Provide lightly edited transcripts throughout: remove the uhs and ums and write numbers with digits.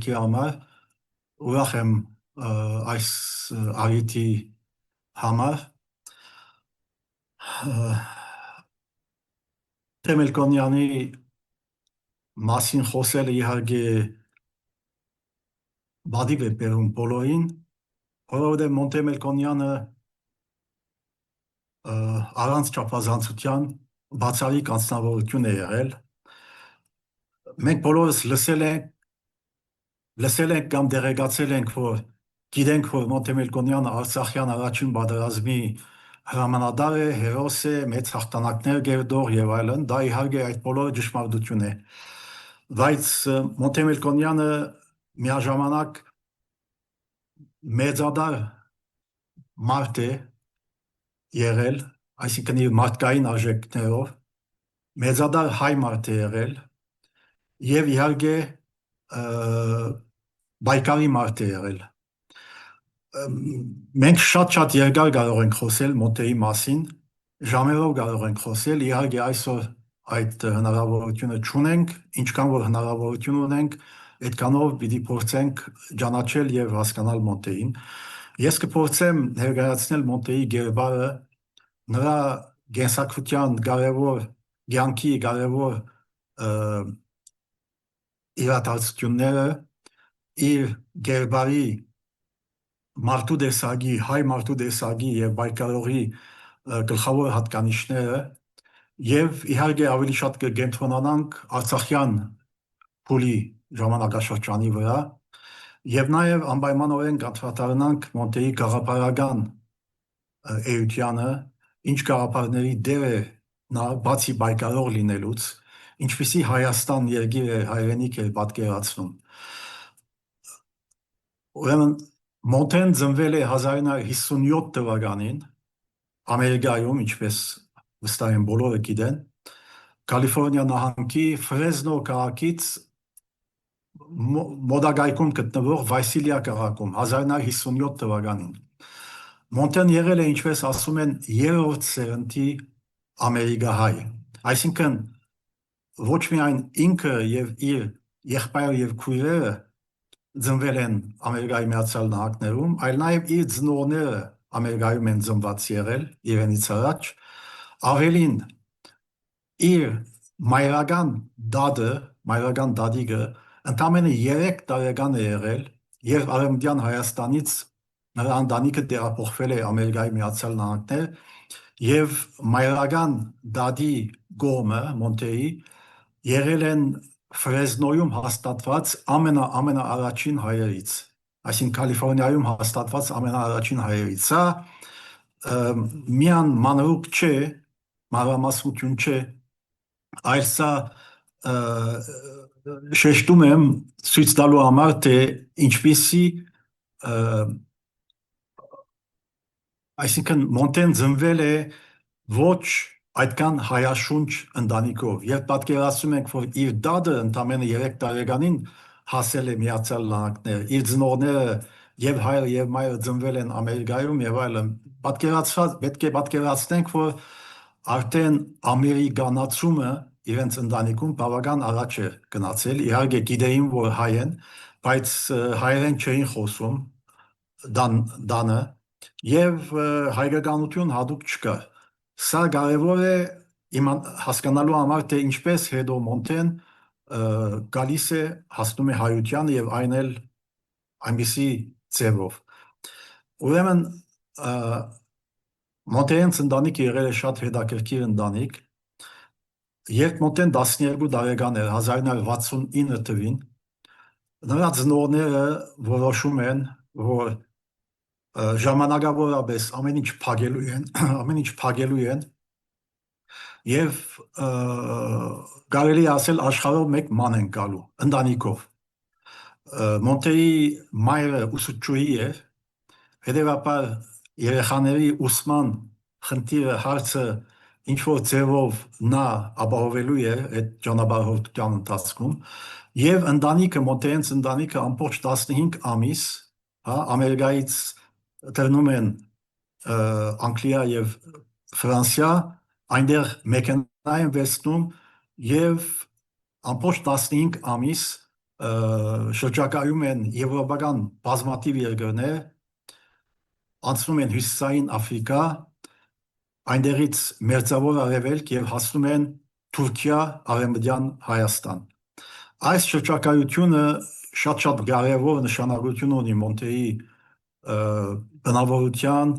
շարքի համար, ուրախ եմ այս առիթի համար։ Թեմելկոնյանի մասին խոսելը իհարկե բադիվ է բերում բոլորին, որովհետև Մոնտեմելկոնյանը առանց չափազանցության բացառիկ անձնավորություն է եղել։ Մենք բոլորս լսել ենք կամ դեղեկացել ենք, որ գիտենք, որ Մոնտեմելկոնյանը Արցախյան առաջին պատերազմի հրամանատար է, հերոս է, մեծ հաղթանակներ գերդող եւ այլն, դա իհարկե այդ բոլորը ճշմարտություն է։ Բայց Մոնտեմելկոնյանը միաժամանակ մեծադար մարդ է եղել, այսինքն իր մարդկային արժեքներով, մեծադար հայ մարդ է եղել եւ իհարկե բայկարի մարդ է եղել։ Մենք շատ երկար կարող ենք խոսել Մոնտեի մասին, ժամերով կարող ենք խոսել, իհարկե այսօր այդ հնարավորությունը չունենք, ինչքան որ հնարավորություն ունենք, այդքանով պիտի փորձենք ճանաչել եւ հասկանալ Մոնտեին։ Ես կփորձեմ ներկայացնել Մոնտեի գերբարը, նրա կենսագրության կարևոր, կյանքի կարևոր իրադարձությունները, իր գերբարի մարդու տեսակի, հայ մարդու տեսակի եւ բայկարողի գլխավոր հատկանիշները եւ իհարկե ավելի շատ կկենտրոնանանք Արցախյան փուլի ժամանակաշրջանի վրա եւ նաեւ անպայմանորեն կանդրադառնանք Մոնտեի գաղափարական էությանը, ինչ գաղափարների դեր է նա բացի բայկարող լինելուց, ինչպիսի Հայաստան երկիր է, հայրենիք է պատկերացնում։ Ուրեմն Մոնտեն ծնվել է 1957 թվականին Ամերիկայում, ինչպես վստահ եմ բոլորը գիտեն, Կալիֆոռնիա նահանգի Ֆրեզնո քաղաքից մոտակայքում գտնվող Վայսիլիա քաղաքում 1957 թվականին։ Մոնտեն եղել է, ինչպես ասում են, երրորդ սերնդի ամերիկահայ, այսինքն ոչ միայն ինքը եւ իր եղբայրը եւ քույրերը ծնվել են Ամերիկայի Միացյալ Նահանգներում, այլ նաեւ իր ծնողները Ամերիկայում են ծնված եղել իրենից առաջ, ավելին իր մայրական դադիկը ընդամենը 3 տարեկան է եղել, երբ Արևմտյան Հայաստանից նրա ընտանիքը տեղափոխվել է Ամերիկայի Միացյալ Նահանգներ եւ մայրական դադի կողմը Մոնտեի եղել են Ֆրեզնոյում հաստատված ամենաառաջին հայերից, այսինքն Կալիֆոռնիայում հաստատված ամենաառաջին հայերից։ Սա միան մանրուք չէ, մանրամասնություն չէ, այլ սա շեշտում եմ ցույց տալու համար, թե ինչպիսի այսինքն Մոնտեն ծնվել է ոչ այդքան հայաշունչ ընտանիքով։ Երբ պատկերացնում ենք, որ իր դադը ընդամենը 3 տարեկանին հասել է Միացյալ Նահանգներ, իր ծնողները եւ հայրը եւ մայրը ծնվել են Ամերիկայում եւ այլն, պետք է պատկերացնենք, որ արդեն ամերիկանացումը իրենց ընտանիքում բավական առաջ է գնացել, իհարկե գիտեին, որ հայ են, բայց հայերեն չէին խոսում դանը եւ հայկականություն հատուկ չկար։ Սա կարևոր է հասկանալու համար, թե ինչպես հետո Մոնտեն գալիս է, հասնում է հայության եւ այն էլ այնպիսի ձևով։ Ուրեմն Մոնտեյի ընտանիքը եղել է շատ հետաքրքիր ընտանիք։ Երբ Մոնտեն 12 տարեկան էր 1969 թվականին, նրա ծնողները որոշում են, որ ժամանակավորապես ամեն ինչ փակելու են եւ կարելի ասել աշխարհով մեկ ման են գալու ընտանիքով։ Մոնտեի մայրը ուսուցչուհի էր, հետևաբար երեխաների ուսման հարցը ինչ որ ձևով նա ապահովելու է այդ ճանապարհորդության ընթացքում եւ Մոնտեյի ընտանիքը ամբողջ 15 ամիս, Ամերիկայից դրնում են Անգլիա եւ Ֆրանսիա, այնտեղ մեքենա են վերցնում եւ ամբողջ 15 ամիս շրջակայում են եվրոպական բազմաթիվ երկրներ, անցնում են Հյուսիսային Աֆրիկա, այնտեղից Մերձավոր Արևելք եւ հասնում են Թուրքիա, Արևմտյան Հայաստան։ Այս շրջակայությունը շատ կարևոր նշանակություն ունի Մոնտեի բնավորության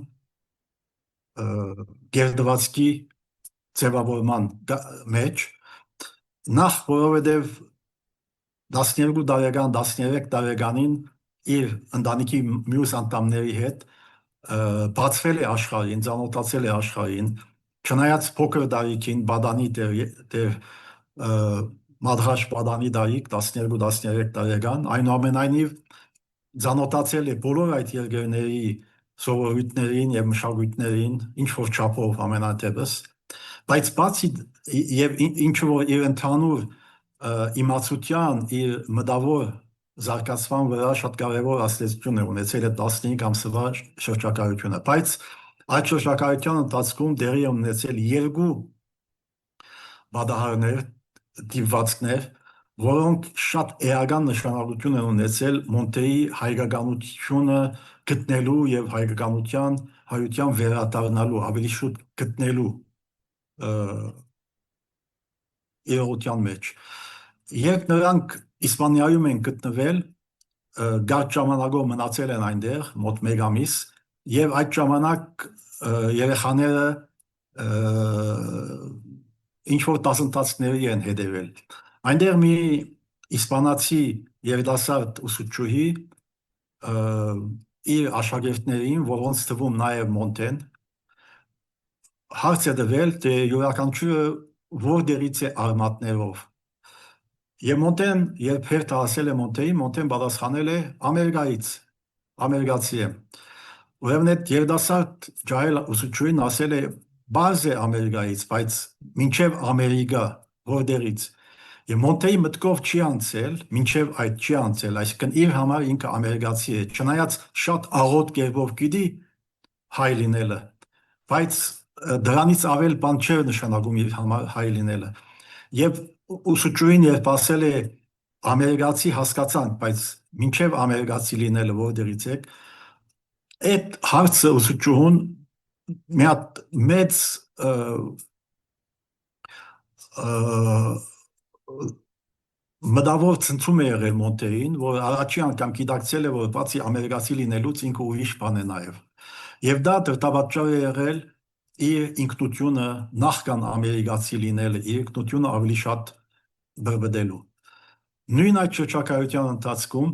գերդվածքի ձևավորման մեջ, նախ որովհետև 12 տարեկան, 13 տարեկանին իր ընտանիքի մյուս անդամների հետ բացվել է աշխարհին, ծանոթացել է աշխարհին, չնայած փոքր տարիքին բադանի դեր մադրաշ բադանի տարիք 12-13 տարեկան, այնուամենայնիվ ծանոթացել է բոլոր այդ երկրների սովորույթներին եւ մշակույթներին, ինչ որ չափով ամենատեղս, բայց բացի եւ ինչ որ իր ընդհանուր իմացության, իր մտավոր զարգացման վրա շատ կարևոր ազդեցություն է ունեցել այդ 15 ամսվա շրջակայությունը, բայց այդ շրջակայության ընթացքում դերի են ունեցել երկու բադահարներ, դիպվածքներ, որոնք շատ էական նշանակություն են ունեցել Մոնտեի հայկականությունը գտնելու եւ հայության վերադառնալու, ավելի շուտ գտնելու իրողության մեջ։ Երբ նրանք Իսպանիայում են գտնվել, կարճ ժամանակով մնացել են այնտեղ, մոտ 1 ամիս, եւ այդ ժամանակ երեխաները ինչ որ դասընթացների են հետևել։ Այնտեղ մի իսպանացի երիտասարդ ուսուցչուհի իր աշակերտներին, որոնց թվում նաև Մոնտեն, հարց է տվել, թե յուրաքանչյուրը որտեղից է արմատներով։ Եվ Մոնտեն, երբ հերթ ասել է Մոնտեին, Մոնտեն պատասխանել է Ամերիկայից, ամերիկացի եմ։ Ուրեմն այդ երիտասարդ ջահել ուսուցչուհին ասել է բարձ է Ամերիկայից, բայց մինչև Ամերիկա որտեղից։ Եվ Մոնտեի մտքով չի անցել, մինչև այդ չի անցել, այսինքն իր համար ինքը ամերիկացի է, չնայած շատ աղոտ կերպով գիտի հայ լինելը, բայց դրանից ավել բան չէր նշանակում իր համար հայ լինելը։ Եվ ուսուցչուհին երբ ասել է ամերիկացի հասկացանք, բայց մինչև ամերիկացի լինելը որտեղից եք, այդ հարցը ուսուցչուհուն մի հատ մեծ մտավոր ցնցում է եղել Մոնտեին, որ առաջի անգամ գիտակցել է, որ բացի ամերիկացի լինելուց ինքը ուրիշ բան է նաև։ Եվ դա դրդապատճառ է եղել իր ինքնությունը նախքան ամերիկացի լինելը, իր ինքնությունը ավելի շատ բրբդելու։ Նույն այդ շրջակայության ընթացքում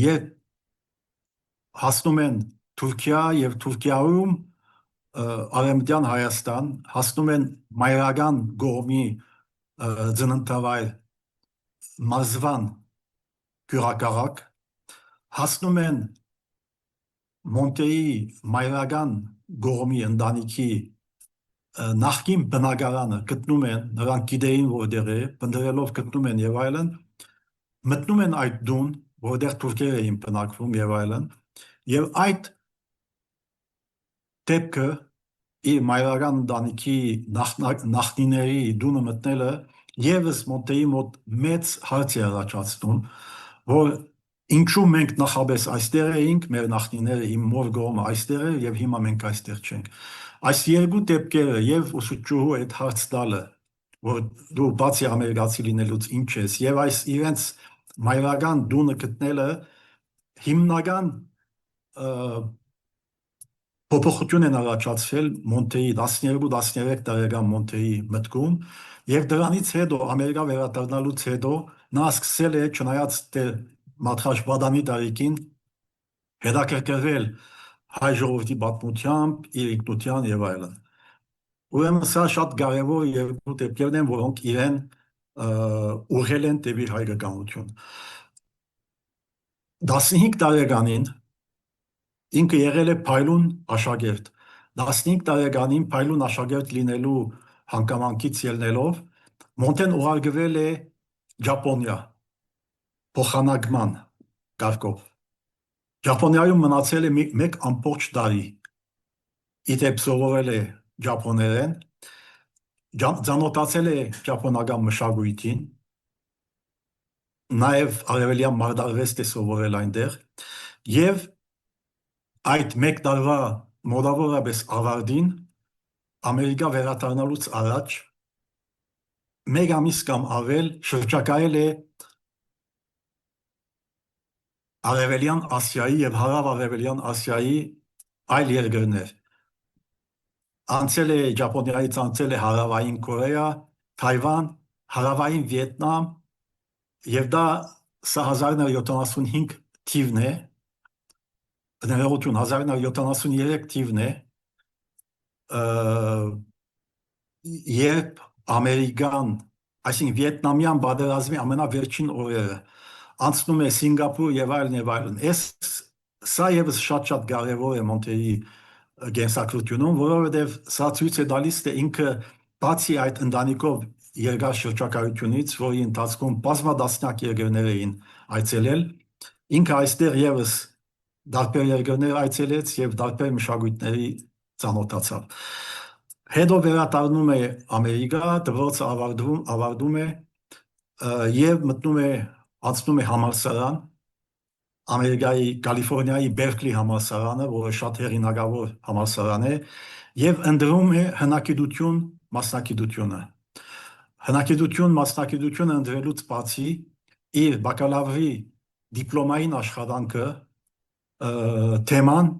երբ հասնում են Թուրքիա եւ Թուրքիայում Արևմտյան Հայաստան, հասնում են մայրական գոմի ծննդավայր Մարզվան գյուղակաղակ, հասնում են Մոնտեի մայրական գոմի ընտանիքի նախկին բնակարանը, գտնում են, նրանք գիտեին որտեղ է, բնդրելով գտնում են եւ այլն, մտնում են այդ տուն, որտեղ թուրքեր էին բնակվում եւ այլն, եւ այդ դեպքը իր մայրական ընտանիքի նախնիների տունը մտնելը եւս Մոնտեի մոտ մեծ հարց է առաջացնում, որ ինչու մենք նախապես այստեղ էինք, մեր նախնիները, իմ մոր գոմը այստեղ է եւ հիմա մենք այստեղ չենք։ Այս երկու դեպքերը եւ ուսուցչուհու այդ հարց տալը, որ դու բացի ամերիկացի լինելուց ինչ ես, եւ այս իրենց մայրական տունը գտնելը հիմնական փոփոխություն են առաջացրել Մոնտեի 12-13 տարեկան Մոնտեի մտքում եւ դրանից հետո Ամերիկա վերադառնալուց հետո նա սկսել է չնայած Մադրաշ Բադանի տարիքին հետաքրքրվել հայ ժողովրդի պատմությամբ, իր ինքնության եւ այլն։ Ուրեմն սա շատ կարևոր երկու դեպքերն են, որոնք իրեն ուղղել են դեպի հայկականություն։ 15 տարեկանին ինքը եղել է փայլուն աշակերտ։ 15 տարեկանին փայլուն աշակերտ լինելու հանգամանքից ելնելով Մոնտեն ուղարկվել է Ճապոնիա փոխանակման կարգով։ Ճապոնիայում մնացել է մեկ ամբողջ տարի։ Իդեպ սովորել է ճապոներեն, ծանոթացել է ճապոնական մշակույթին, նաև արևելյան մարտարվեստ է սովորել այնտեղ եւ այդ մեկ տարվա մոտավորապես ավարտին Ամերիկա վերադառնալուց առաջ մեկ ամիս կամ ավել շրջակայել է Արևելյան Ասիայի եւ Հարավ-Արևելյան Ասիայի այլ երկրներ։ Անցել է Ճապոնիայից, անցել է Հարավային Կորեա, Թայվան, Հարավային Վիետնամ եւ սա 1975 թիվն է, ներողություն, 1973 թիվն է, երբ Ամերիկան, այսինքն Վիետնամյան պատերազմի ամենավերջին օրերը անցնում է Սինգապուր եւ այլն։ Սա եւս շատ կարեւոր է Մոնտեի կենսագրությունում, որովհետեւ սա ցույց է տալիս, թե ինքը բացի այդ ընտանիքով երկար շրջակայությունից, որի ընթացքում բազմադասնյակ երկրներ էին այցելել, ինքը այստեղ եւս տարբեր երկրներ այցելեց եւ տարբեր մշակույթների ծանոթացավ։ Հետո վերադառնում է Ամերիկա, դպրոցը ավարտում է եւ անցնում է համալսարան, Ամերիկայի Կալիֆոռնիայի Բերկլի համալսարանը, որը շատ հեղինակավոր համալսարան է, եւ ընտրում է հնագիտություն մասնագիտությունը։ Հնագիտություն մասնագիտությունը ընտրելուց բացի իր բակալավրի դիպլոմային աշխատանքը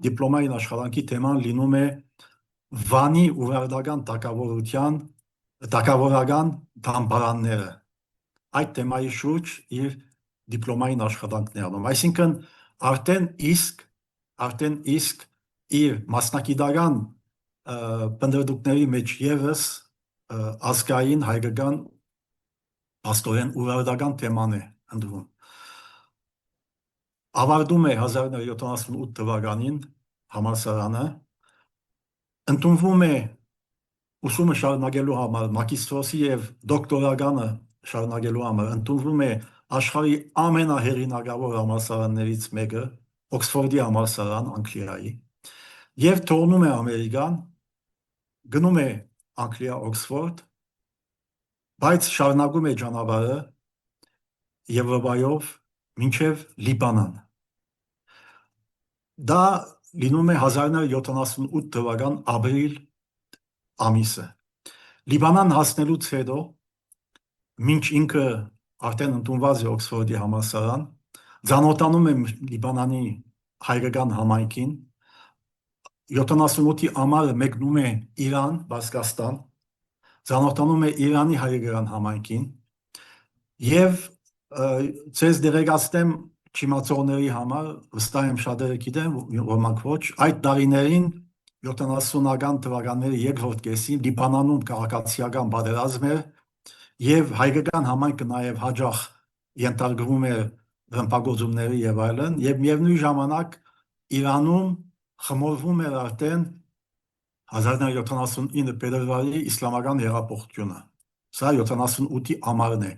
դիպլոմային աշխատանքի թեման լինում է Վանի ուղղորդական թագավորական դամբարանները։ Այդ թեմայի շուրջ իր դիպլոմային աշխատանքն է անում։ Այսինքն արդեն իսկ իր մասնագիտական պնդրդուկների մեջ եւս ազգային հայկական աստորեն ուղղորդական թեման է ընդվում։ Ավարտում է 1978 թվականին համալսարանը, ընդունվում է ուսումը շարունակելու համար, մագիստրոսի եւ դոկտորականը շարունակելու համար, ընդունվում է աշխարհի ամենահեղինակավոր համալսարաններից մեկը, Օքսֆորդի համալսարան Անգլիայի, եւ թողնում է Ամերիկան, գնում է Անգլիա, Օքսֆորդ, բայց շարունակում է ճանապարհը Եվրոպայով մինչև Լիբանան։ Դա լինում է 1978 թվական ապրիլ ամիսը։ Լիբանան հասնելուց հետո, մինչ ինքը արդեն ընդունված է Օքսֆորդի համալսարան, ծանոթանում է Լիբանանի հայկական համայնքին, 78-ի ամառը մեկնում է Իրան, Բազկաստան, ծանոթանում է Իրանի հայկական համայնքին եւ ցեզ դերեկացնեմ չիմացողների համար, վստահ եմ շատերը գիտեն, ոմանք ոչ, այդ տարիներին 70-ական թվականների երկրորդ կեսին Լիբանանում քաղաքացիական պատերազմ էր եւ հայկական համայնքը նաեւ հաջող ենթարկվում էր ռմբակոծումների եւ այլն, եւ միևնույն ժամանակ Իրանում խմորվում էր արդեն 1979 փետրվարի իսլամական հեղափոխությունը։ Սա 78-ի ամառն է։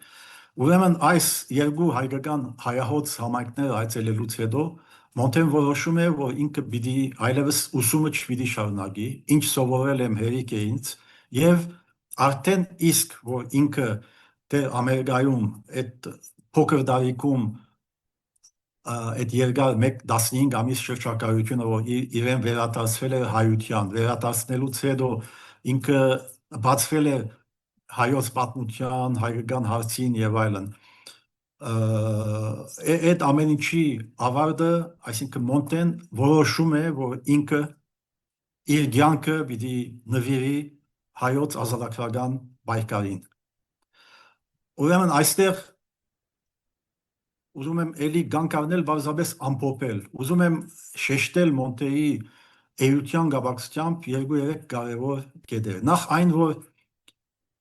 Ուրեմն այս երկու հայկական հայահոց համայնքները այցելելուց հետո Մոնտեն որոշում է, որ ինքը պիտի այլևս ուսումը չպիտի շարունակի, ինչ սովորել եմ հերիք է ինձ, եւ արդեն իսկ որ ինքը դեր Ամերիկայում այդ փոքր տարիքում այդ երկար 15 ամիս շրջակայությունը, որ իրեն վերադարձվել էր հայության, վերադարձնելուց հետո ինքը բացվել է հայոց պատմության, հայկական հարցին եւ այլն։ Այդ ամեն ինչի ավարտը, այսինքն Մոնտեն որոշում է, որ ինքը իր կյանքը պիտի նվիրի հայոց ազատագրական պայքարին։ Ուրեմն այստեղ ուզում եմ էլի գանկարնել բարձրապես ամփոփել, ուզում եմ շեշտել Մոնտեի էության կապակցությամբ 2-3 կարևոր կետեր։ Նախ այն, որ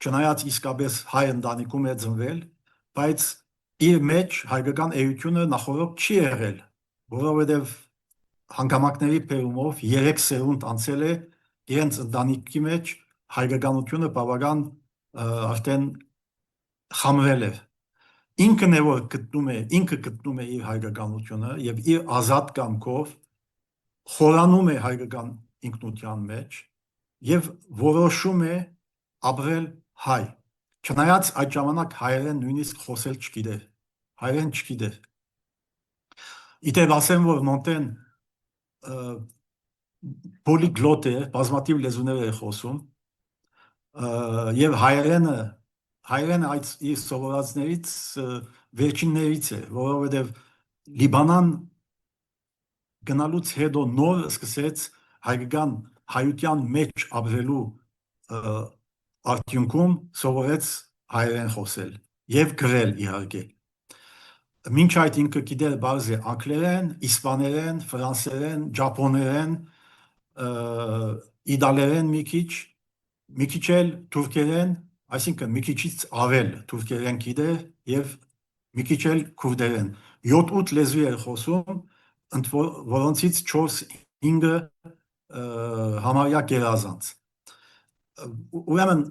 չնայած իսկապես հայ ընտանիքում է ծնվել, բայց իր մեջ հայկական էությունը նախորդ չի եղել, որովհետև հանգամանքների բերումով 3 սերունդ անցել է իրենց ընտանիքի մեջ հայկականությունը բավական արդեն խամրել է։ Ինքը գտնում է իր հայկականությունը եւ իր ազատ կամքով խորանում է հայկական ինքնության մեջ եւ որոշում է ապրել հայ։ Չնայած այդ ժամանակ հայերեն նույնիսկ խոսել չգիտեր։ հայերեն չգիտեր։ Իդեպ ասեմ, որ Մոնտեն պոլիգլոտ է, բազմաթիվ լեզուներ է խոսում, եւ հայերենը այդ իր սովորածներից վերջիններից է, որովհետեւ Լիբանան գնալուց հետո նոր սկսեց հայության մեջ ապրելու արդյունքում սովորեց հայերեն խոսել եւ գրել իհարկե։ Մինչ այդ ինքը գիտեր բարձր անգլերեն, իսպաներեն, ֆրանսերեն, ճապոներեն, իտալերեն մի քիչ էլ թուրքերեն, այսինքն մի քիչից ավել թուրքերեն գիտեր եւ մի քիչ էլ քուրդերեն։ 7-8 լեզու էր խոսում, որոնցից 4-5-ը համարյա գերազանց։ Ուրեմն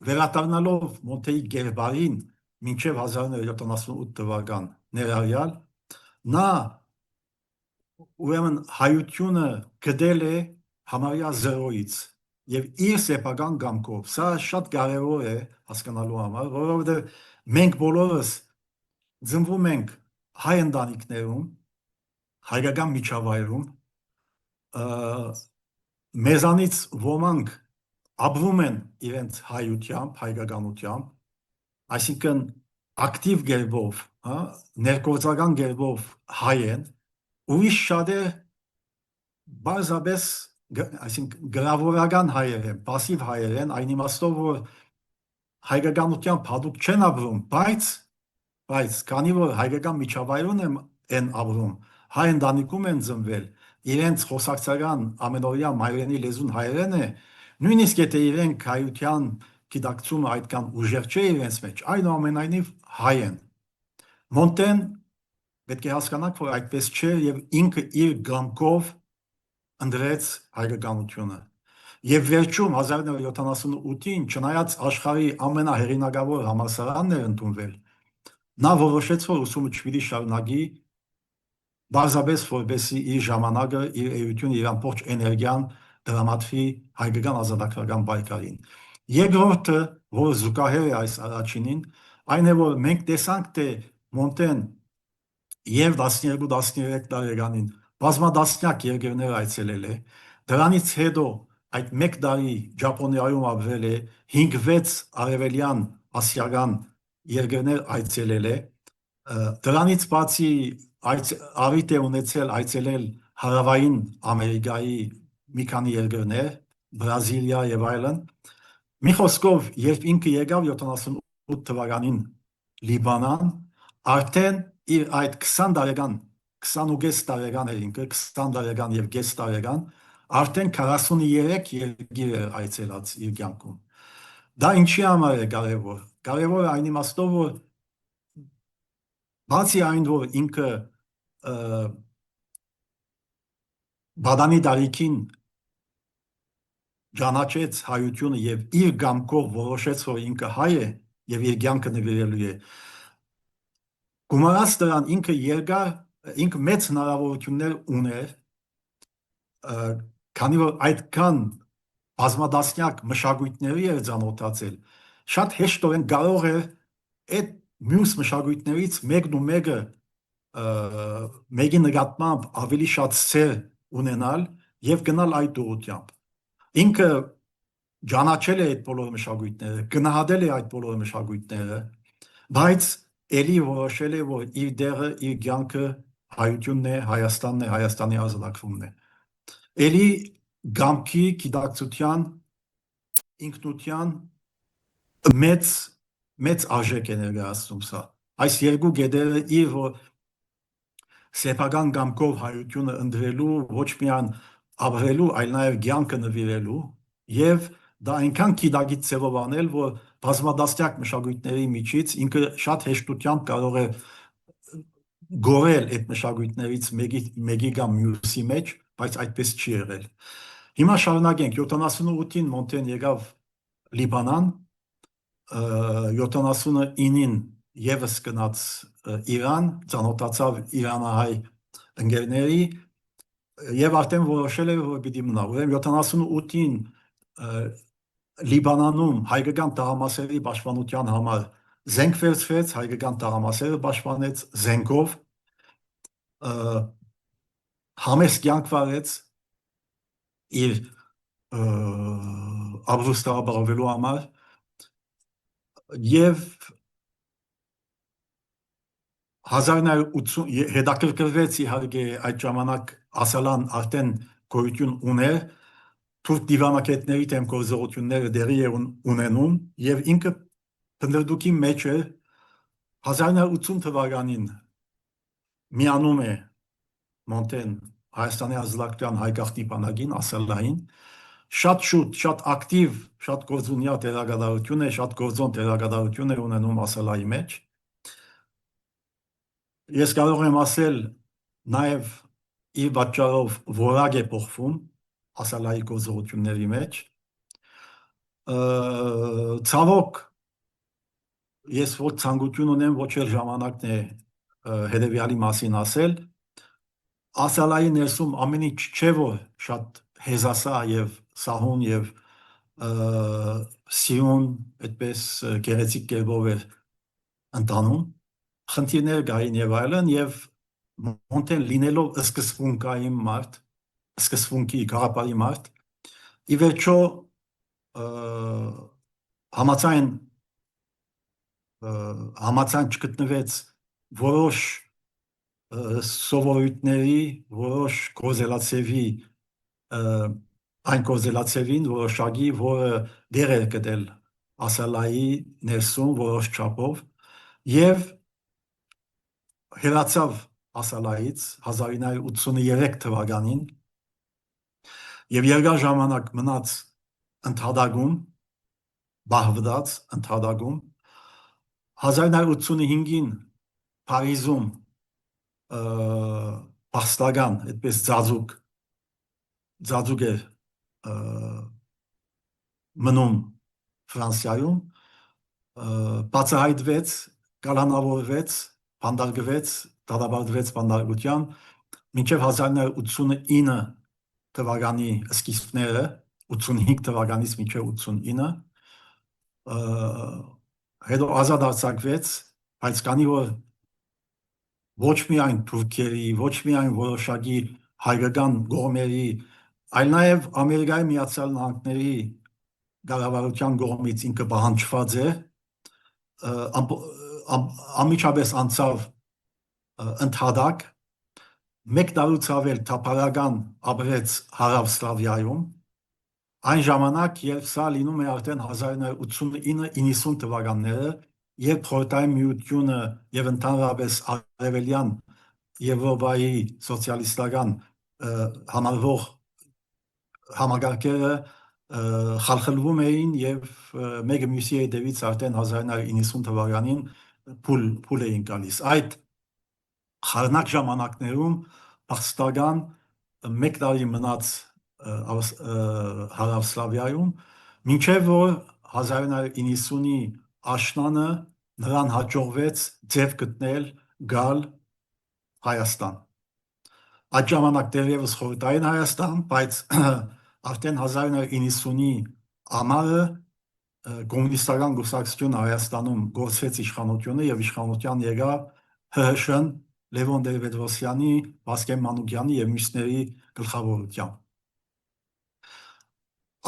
վերադառնալով Մոնտեի գերբարին մինչև 1978 թվական ներառյալ, նա ուրեմն հայությունը գտել է համարյա 0-ից եւ իր սեփական կամքով։ Սա շատ կարեւոր է հասկանալու համար, որովհետեւ մենք բոլորս ծնվում ենք հայ ընտանիքներում, հայկական միջավայրում, մեզանից ոմանք ապրում են իրենց հայությամբ, հայկականությամբ, այսինքն ակտիվ գերբով, ներգործական գերբով հայ են, ուրիշ շատեր բարձրապես այսինքն գրավորական հայեր են, պասիվ հայեր են, այն իմաստով, որ հայկականությամբ հատուկ չեն ապրում, բայց քանի որ հայկական միջավայրում են ապրում, հայ ընտանիքում են ծնվել, իրենց խոսակցական ամենօրյա մայրենի լեզուն հայերեն է, նույնիսկ եթե իրենք հայության գիտակցումը այդքան ուժեղ չէ իրենց մեջ, այնուամենայնիվ հայ են։ Մոնտեն պետք է հասկանանք, որ այդպես չէ եւ ինքը իր կամքով ընդրեց հայկականությունը։ Եվ վերջում 1978-ին, չնայած աշխարհի ամենահեղինակավոր համալսարանն էր ընդունվել, նա որոշեց, որ ուսումը չպիտի շարունակի, բարձրապես որպեսզի իր ժամանակը, իր էությունը, իր ամբողջ էներգիան դրամատվի հայկական ազատագրական պայքարին։ Երկրորդը, որը զուգահեռ է այս առաջինին, այն է, որ մենք տեսանք, թե Մոնտեն եւ 12-13 տարեկանին բազմադասնյակ երկրներ այցելել է, դրանից հետո այդ մեկ տարի Ճապոնիայում ապրել է, 5-6 արևելյան ասիական երկրներ այցելել է, դրանից բացի առիթ է ունեցել այցելել Հարավային Ամերիկայի մի քանի երկրներ, Բրազիլիա եւ այլն։ Մի խոսքով, երբ ինքը եկավ 78 թվականին Լիբանան, արդեն իր այդ 20 տարեկան, 28 տարեկան էր ինքը, 20 տարեկան եւ 6 տարեկան, արդեն 43 երկիր էր այցելած իր կյանքում։ Դա ինչի համար է կարևոր։ Կարևոր է այն իմաստով, որ բացի այն, որ ինքը բադանի տարիքին ճանաչեց հայությունը եւ իր կամքով որոշեց, որ ինքը հայ է եւ իր կյանքը նվիրելու է։ Գումարած դրան ինքը մեծ հնարավորություններ ուներ, քանի որ այդքան բազմադասնյակ մշակույթների էր ծանոթացել, շատ հեշտորեն կարող էր այդ մյուս մշակույթներից մեկն ու մեկի նկատմամբ ավելի շատ սեր ունենալ եւ գնալ այդ ուղղությամբ։ Ինքը ճանաչել է այդ բոլոր մշակույթները, գնահատել է այդ բոլոր մշակույթները, բայց ելի որոշել է, որ իր դերը, իր կյանքը հայությունն է, Հայաստանն է, Հայաստանի ազատագրումն է։ Ելի կամքի, գիտակցության, ինքնության մեծ արժեք է ներկայացնում սա։ Այս երկու կետերը իր որ սեփական կամքով հայությունը ընդրելու, ոչ միայն ապրելու, այլ նաև կյանքը նվիրելու եւ դա այնքան գիտակից ձևով անել, որ բազմադասնյակ մշակույթների միջից ինքը շատ հեշտությամբ կարող է գովել այդ մշակույթներից մեկի կամ մյուսի մեջ, բայց այդպես չի եղել։ Հիմա շարունակենք 78-ին Մոնտեն եկավ Լիբանան, 79-ին եւս գնաց Իրան, ծանոթացավ իրանահայ ընկերների եւ արդեն որոշել էր, որ պիտի մնա։ Ուրեմն 78-ին Լիբանանում հայկական տղամասերի պաշտպանության համար զենք վերցրեց, հայկական տղամասերը պաշտպանեց զենքով, համեստ կյանք վարեց իր ապրուստը ապահովելու համար եւ 1980 հետաքրքրվեց իհարկե այդ ժամանակ ասալան արդեն գոյություն ուներ թուրք դիվանագետների դեմ գործողությունները դերի ունենում եւ ինքը փնդրդուքի մեջ է 1980 թվականին միանում է Մոնտեն Հայաստանի ազգական հայկախտի բանակին ասալային շատ շուտ, շատ ակտիվ, շատ գործունյա դերակատարություն է, շատ գործոն դերակատարություն է ունենում ասալայի մեջ Ես կարող եմ ասել նաև իր պատճառով որակ է փոխվում ասալայի գործողությունների մեջ ցավոք ես ոչ ցանկություն ունեմ ոչ էլ ժամանակն է հետևյալի մասին ասել ասալայի ներսում ամեն ինչ չէ որ շատ հեզասա եւ սահուն եւ սիուն այդպես գեղեցիկ կերպով էր ընտանում խնդիրներ կային եւ այլն եւ Մոնտեն լինելով սկզբունքային մարդ, սկզբունքի գաղափարի մարդ, ի վերջո համացան չգտնվեց որոշ սովորույթների, որոշ կոզելացևի այն կոզելացևին որոշակի, որը դեր էր գտել ասալայի ներսում որոշ չափով եւ հեռացավ ասալայից 1983 թվականին եւ երկար ժամանակ մնաց ընդհատակում բահվդաց ընդհատակում 1985-ին Փարիզում փաստական այդպես ծածուկ էր մնում Ֆրանսիայում բացահայտվեց կալանավորվեց բանդարգվեց դատապարտվեց բանդարգության մինչև 1989 թվականի սկիզբները 85 թվականից մինչև 89 հետո ազատ արձակվեց բայց քանի որ ոչ միայն թուրքերի ոչ միայն որոշակի հայկական կողմերի այլ նաև Ամերիկայի Միացյալ Նահանգների կառավարության կողմից ինքը պահանջված է անմիջապես անցավ ընդհատակ մեկ տարուց ավել թափառական ապրեց Հարավ-Սլավիայում այն ժամանակ երբ սա լինում է արդեն 1989-90 թվականները երբ Խորհրդային Միությունը եւ ընդհանրապես արևելյան Եվրոպայի սոցիալիստական համարվող համագարկերը խալխլվում էին եւ մեկը մյուսի հետևից արդեն 1990 թվականին փուլ էին գալիս այդ խառնակ ժամանակներում փաստական մեկ տարի մնաց Հարավ-Սլավիայում մինչև որ 1990-ի աշնանը նրան հաջողվեց ձև գտնել գալ Հայաստան այդ ժամանակ դեռևս խորհրդային Հայաստան բայց արդեն 1990-ի ամառը կոմունիստական կուսակցությունը Հայաստանում գործեց իշխանությունը եւ իշխանության եկավ ՀՀՇ-ն Լևոն Տեր-Պետրոսյանի, Վասկեն Մանուկյանի եւ մյուսների գլխավորությամբ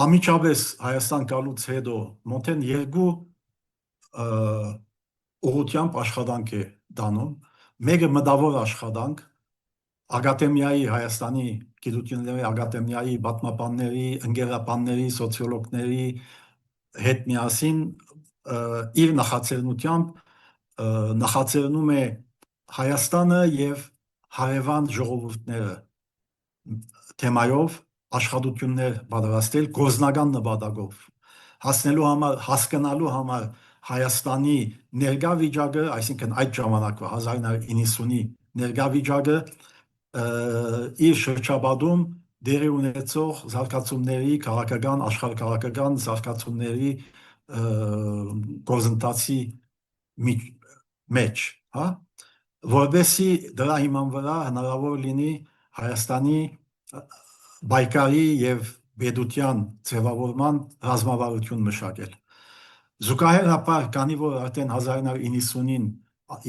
Ամիջապես Հայաստան գալուց հետո Մոնտեն երկու ուղղությամբ աշխատանք է դանում մեկը մտավոր աշխատանք Ակադեմիայի Հայաստանի գիտությունների ակադեմիայի պատմաբանների, ընկերաբանների, սոցիոլոգների հետ միասին իր նախաձեռնությամբ նախաձեռնում է Հայաստանը եւ հարևան ժողովուրդները թեմայով աշխատություններ պատրաստել գործնական նպատակով հասնելու համար հասկանալու համար Հայաստանի ներկա վիճակը, այսինքն այդ ժամանակվա 1990-ի ներկա վիճակը իր շրջապատում դերի ունեցող զարգացումների քաղաքական աշխարհակաղակական զարգացումների գործընթացի մեջ, հա որովհետեւ դրա հիման վրա հնարավոր լինի Հայաստանի բայկարի եւ պետության ձևավորման ռազմավարություն մշակել Զուգահեռաբար, քանի որ արդեն 1990-ին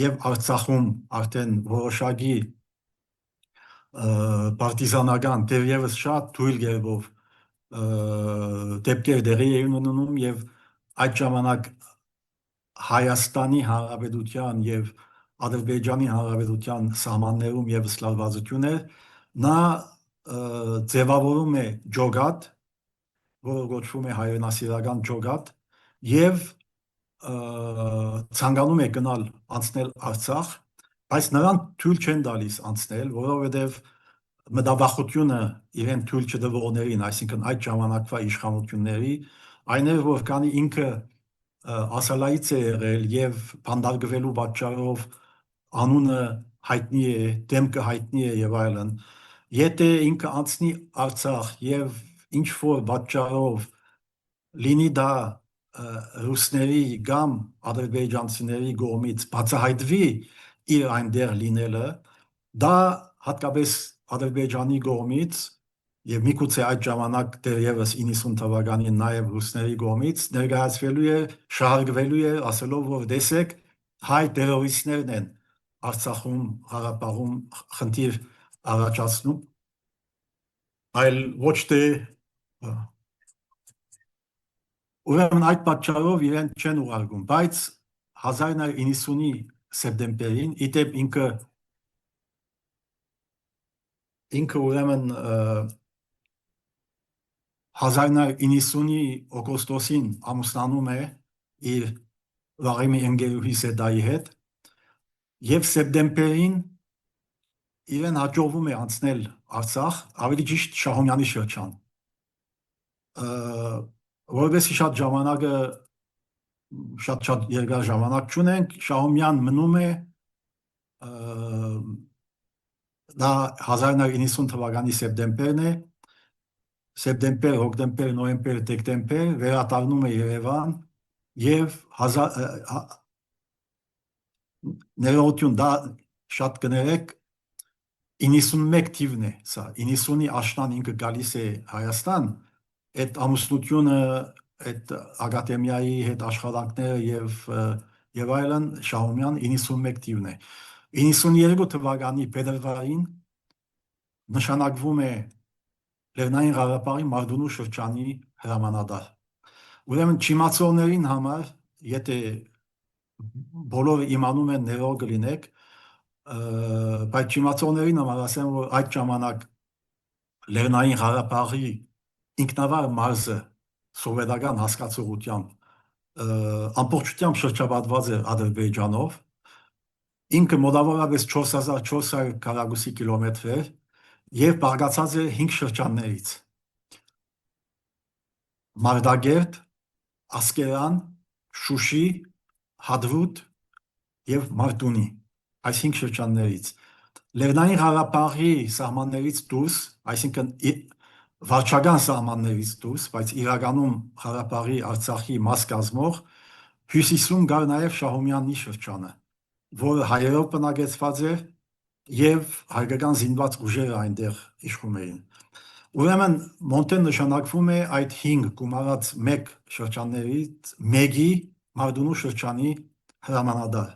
եւ Արցախում արդեն որոշակի պարտիզանական դերևս շատ թույլ գերբով դեպքեր դեղի էին ունենում եւ այդ ժամանակ Հայաստանի Հանրապետության եւ Ադրբեջանի Հանրապետության սահմաններում եւս լարվածություն էր, նա ձևավորում է ջոգատ, որը կոչվում է հայրենասիրական ջոգատ, եւ ցանկանում է գնալ անցնել Արցախ, բայց նրան թույլ չեն տալիս անցնել, որովհետեւ մտավախությունը իրեն թույլ չտվողներին, այսինքն այդ ժամանակվա իշխանությունների, այն էր, որ քանի ինքը ասալայից է եղել եւ բանդարգվելու պատճառով անունը հայտնի է, դեմքը հայտնի է եւ այլն, եթե ինքը անցնի Արցախ եւ ինչ որ պատճառով լինի դա ռուսների կամ ադրբեջանցիների կողմից բացահայտվի իր այնտեղ լինելը, դա հատկապես Ադրբեջանի կողմից եւ միգուցե այդ ժամանակ դեռևս 90 թվականին նաեւ ռուսների կողմից ներկայացվելու է, շահարկվելու է, ասելով, որ տեսեք, հայ տերորիստներն են Արցախում, Ղարաբաղում խնդիր առաջացնում, այլ ոչ թե ուրեմն այդ պատճառով իրեն չեն ուղարկում, բայց 1990-ի սեպտեմբերին իդեպ ինքը ուրեմն 1990-ի օգոստոսին ամուսնանում է իր վաղեմի ընկերուհի Սեդայի հետ եւ սեպտեմբերին իրեն հաջողվում է անցնել Արցախ, ավելի ճիշտ Շահումյանի շրջան, որովհետեւ շատ երկար ժամանակ չունենք, Շահումյան մնում է դա 1990 թվականի սեպտեմբերն է, սեպտեմբեր, հոկտեմբեր, նոյեմբեր, դեկտեմբեր վերադառնում է Երևան եւ ներողություն, դա շատ կներեք 91 թիվն է սա, 90-ի աշնան ինքը գալիս է Հայաստան, այդ ամուսնությունը, այդ ակադեմիայի հետ աշխատանքները եւ այլն Շահումյան 91 թիվն է։ 92 թվականի փետրվարին նշանակվում է Լեռնային Ղարաբաղի Մարտունու շրջանի հրամանատար։ Ուրեմն չիմացողներին համար, եթե բոլորը իմանում են ներող կլինեք, բայց չիմացողներին համար ասեմ, որ այդ ժամանակ Լեռնային Ղարաբաղի ինքնավար մարզը սովետական հասկացողությամբ ամբողջությամբ շրջապատված է Ադրբեջանով, ինքը մոտավորապես 4400 քառակուսի կիլոմետր եւ բաղկացած է 5 շրջաններից. Մարտակերտ, Ասկերան, Շուշի, Հադրութ եւ Մարտունի, այս 5 շրջաններից։ Լեռնային Ղարաբաղի սահմաններից դուրս, այսինքն վարչական սահմաններից դուրս, բայց իրականում Ղարաբաղի Արցախի մաս կազմող հյուսիսում կար նաեւ Շահումյանի շրջանը, որը հայերով բնակեցված էր եւ հայկական զինված ուժերը այնտեղ իշխում էին։ Ուրեմն Մոնտեն նշանակվում է այդ 5 գումարած 1 շրջաններից մեկի Մարտունու շրջանի հրամանատար։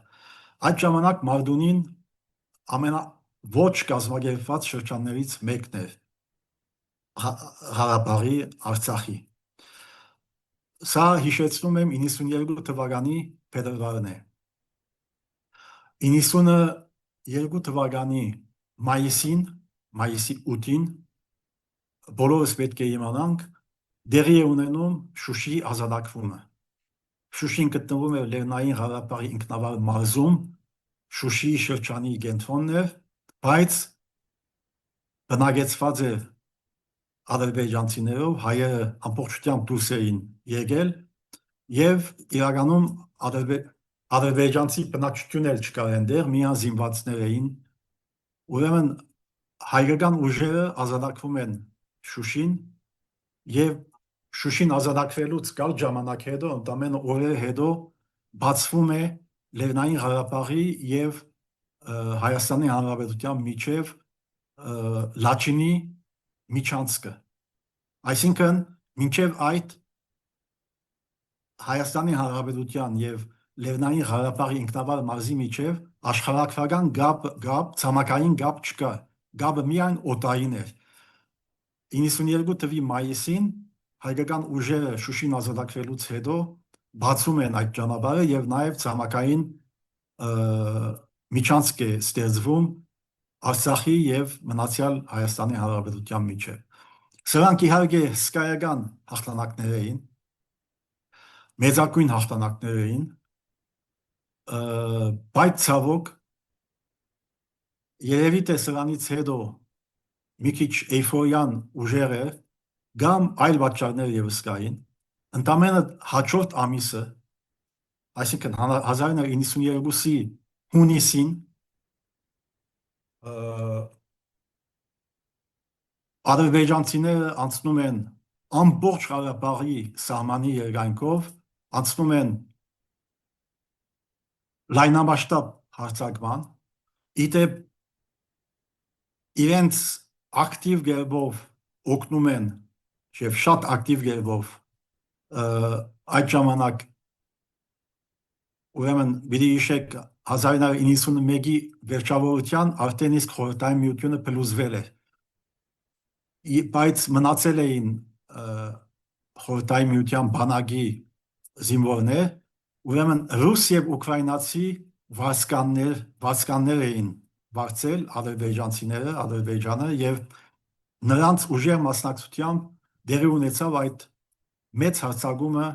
Այդ ժամանակ Մարտունին ոչ կազմակերպված շրջաններից մեկն էր Ղարաբաղի, Արցախի։ Սա հիշեցնում եմ 92 թվականի փետրվարն է։ 92 թվականի մայիսի 8-ին բոլորս պետք է իմանանք, դեղի է ունենում Շուշիի ազատագրումը։ Շուշին գտնվում է Լեռնային Ղարաբաղի ինքնավար մարզում, Շուշիի շրջանի կենտրոնն էր, բայց բնակեցված է ադրբեջանցիներով, հայերը ամբողջությամբ դուրս էին եկել եւ իրականում ադրբեջանցի բնակչություն էլ չկար այնտեղ, միայն զինվածներ էին։ Ուրեմն հայկական ուժերը ազատագրում են Շուշին եւ Շուշին ազատագրելուց կալ ժամանակ հետո, ընդամենը օրեր հետո բացվում է Լեռնային Ղարաբաղի եւ Հայաստանի Հանրապետության միջև Լաչինի միջանցքը։ Այսինքն մինչև այդ Հայաստանի Հանրապետության եւ Լեռնային Ղարաբաղի ինքնավար մարզի միջև աշխարհակրական ցամաքային գապ չկա։ Գաբը միայն օտային էր։ 92 թվականի մայիսին հայկական ուժերը Շուշին ազատագրելուց հետո բացում են այդ ճանապարհը եւ նաեւ ցամաքային միջանցք է ստեղծվում Արցախի եւ մնացյալ Հայաստանի Հանրապետության միջև։ Սրանք իհարկե հսկայական հաղթանակներ էին, մեծագույն հաղթանակներ էին, բայց ցավոք երևի թե սրանից հետո մի քիչ էյֆորիան ուժերը կամ այլ պատճառներ եւս կային, ընդամենը հաջորդ ամիսը, այսինքն 1992-ի հունիսին ադրբեջանցիները անցնում են ամբողջ Ղարաբաղի սահմանի երկայնքով, անցնում են լայնամասշտաբ հարձակման, իդեպ իրենց ակտիվ գերբով օգնում են եւ շատ ակտիվ գերբով այդ ժամանակ ուրեմն պիտի հիշեք 1991-ի վերջավորության արդեն իսկ խորհրդային միությունը փլուզվել էր, բայց մնացել էին խորհրդային միության բանակի զինվորներ, ուրեմն ռուս եւ ուկրաինացի վարձկաններ էին վարձել ադրբեջանցիները, Ադրբեջանը եւ նրանց ուժեղ մասնակցությամբ դեղի ունեցավ այդ մեծ հարձակումը,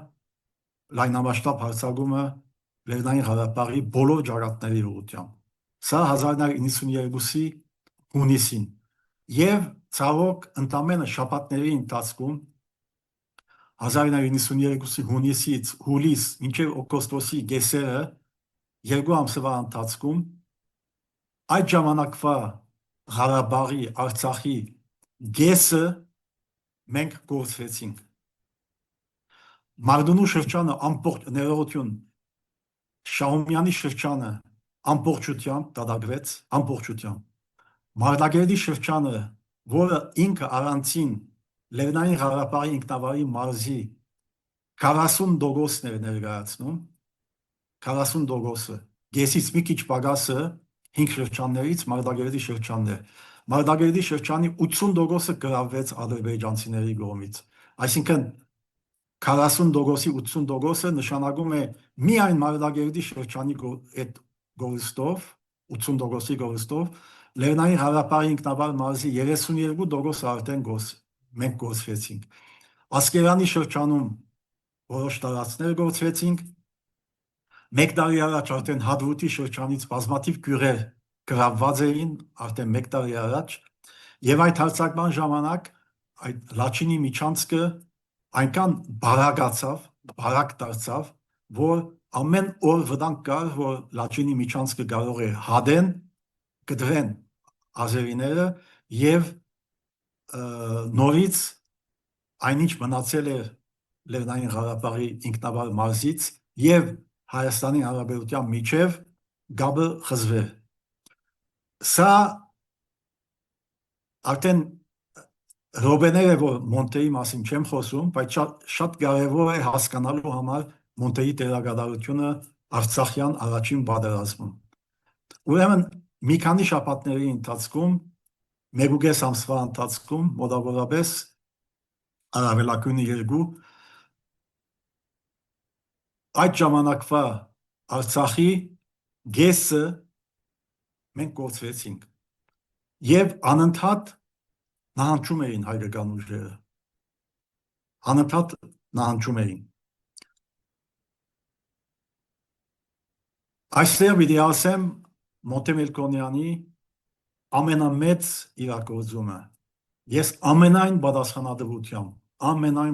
լայնամասշտաբ հարձակումը Լեռնային Ղարաբաղի բոլոր ջարատների ուղղությամբ։ Սա 1992-ի հունիսին եւ ցավոք ընդամենը շաբաթների ընթացքում 1992-ի հունիսից հուլիս մինչև օգոստոսի կեսերը երկու ամսվա ընթացքում այդ ժամանակվա Ղարաբաղի, Արցախի կեսը մենք գործվեցինք։ Մարտունու շրջանը ամբողջ ներողություն Շահումյանի շրջանը ամբողջությամբ դադարվեց, ամբողջությամբ։ Մարտակերտի շրջանը, որը ինքը առանցին Լեռնային Ղարաբաղի ինքնավարի մարզի 40% էր ներկայացնում, 40%-ը, գեսից մի քիչ պակասը 5 շրջաններից Մարտակերտի շրջանն է։ Մարտակերտի շրջանի 80%-ը գրավվեց ադրբեջանցիների կողմից։ Այսինքն 40%-ի 80%-ը նշանակում է միայն Մարտակերտի շրջանի այդ գորստով, 80%-ի գորստով, Լեռնային Ղարաբաղի ինքնավար մարզի 32%-ը արդեն մենք գործվեցինք։ Ասկերանի շրջանում որոշ տարածքներ գործվեցինք։ Մեկ տարի առաջ արդեն Հադրութի շրջանից բազմաթիվ գյուղեր գրավված էին, արդեն մեկ տարի առաջ, եւ այդ հարձակման ժամանակ այդ Լաչինի միջանցքը այնքան բարակ դարձավ, որ ամեն օր վտանգ կար, որ Լաչինի միջանցքը կարող է հադեն, գտվեն ազերիները եւ նորից այնինչ մնացել էր Լեռնային Ղարաբաղի ինքնավար մարզից եւ Հայաստանի Հանրապետության միջև գաբը խզվեր։ Սա արդեն ռոբեները, որ Մոնտեի մասին չեմ խոսում, բայց շատ կարևոր է հասկանալու համար Մոնտեի դերակատարությունը Արցախյան առաջին պատերազմում։ Ուրեմն մի քանի շաբաթների ընթացքում, մեկուկես ամսվա ընթացքում, մոտավորապես առավելագույնը երկու, այդ ժամանակվա Արցախի գեսը մենք գործվեցինք եւ անընդհատ նահանջում էին հայկական ուժերը, անընդհատ նահանջում էին։ Այստեղ պիտի ասեմ Մոնտե Մելքոնյանի ամենամեծ իրագործումը։ Ես ամենայն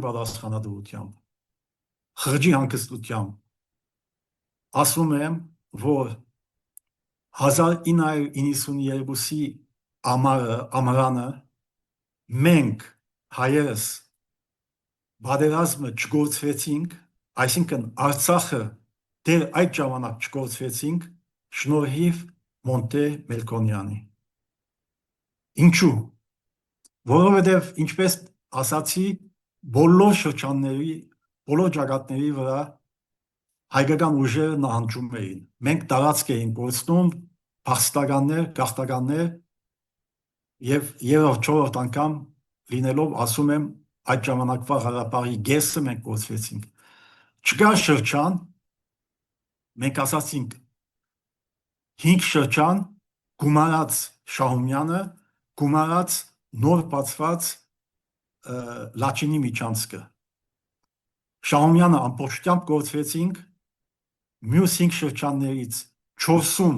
պատասխանատվությամբ, խղճի հանգստությամբ ասում եմ, որ 1992-ի ամռանը մենք հայերս պատերազմը չգործվեցինք, այսինքն Արցախը դեռ այդ ժամանակ չգործվեցինք շնորհիվ Մոնտե Մելքոնյանի։ Ինչու՞։ Որովհետև ինչպես ասացի, բոլոր շրջանների բոլոր ճակատների վրա հայկական ուժերը նահանջում էին։ Մենք տարածք էին կորցնում, փախստականներ, գաղթականներ եւ երրորդ չորրորդ անգամ լինելով ասում եմ այդ ժամանակվա Ղարաբաղի գեսը մենք կորցրեցինք։ Չկա շրջան, մենք ասացինք 5 շրջան գումարած Շահումյանը, գումարած նոր բացված Լաչինի միջանցքը։ Շահումյանը ամբողջությամբ կորցրեցինք, մյուս 5 շրջաններից 4-ում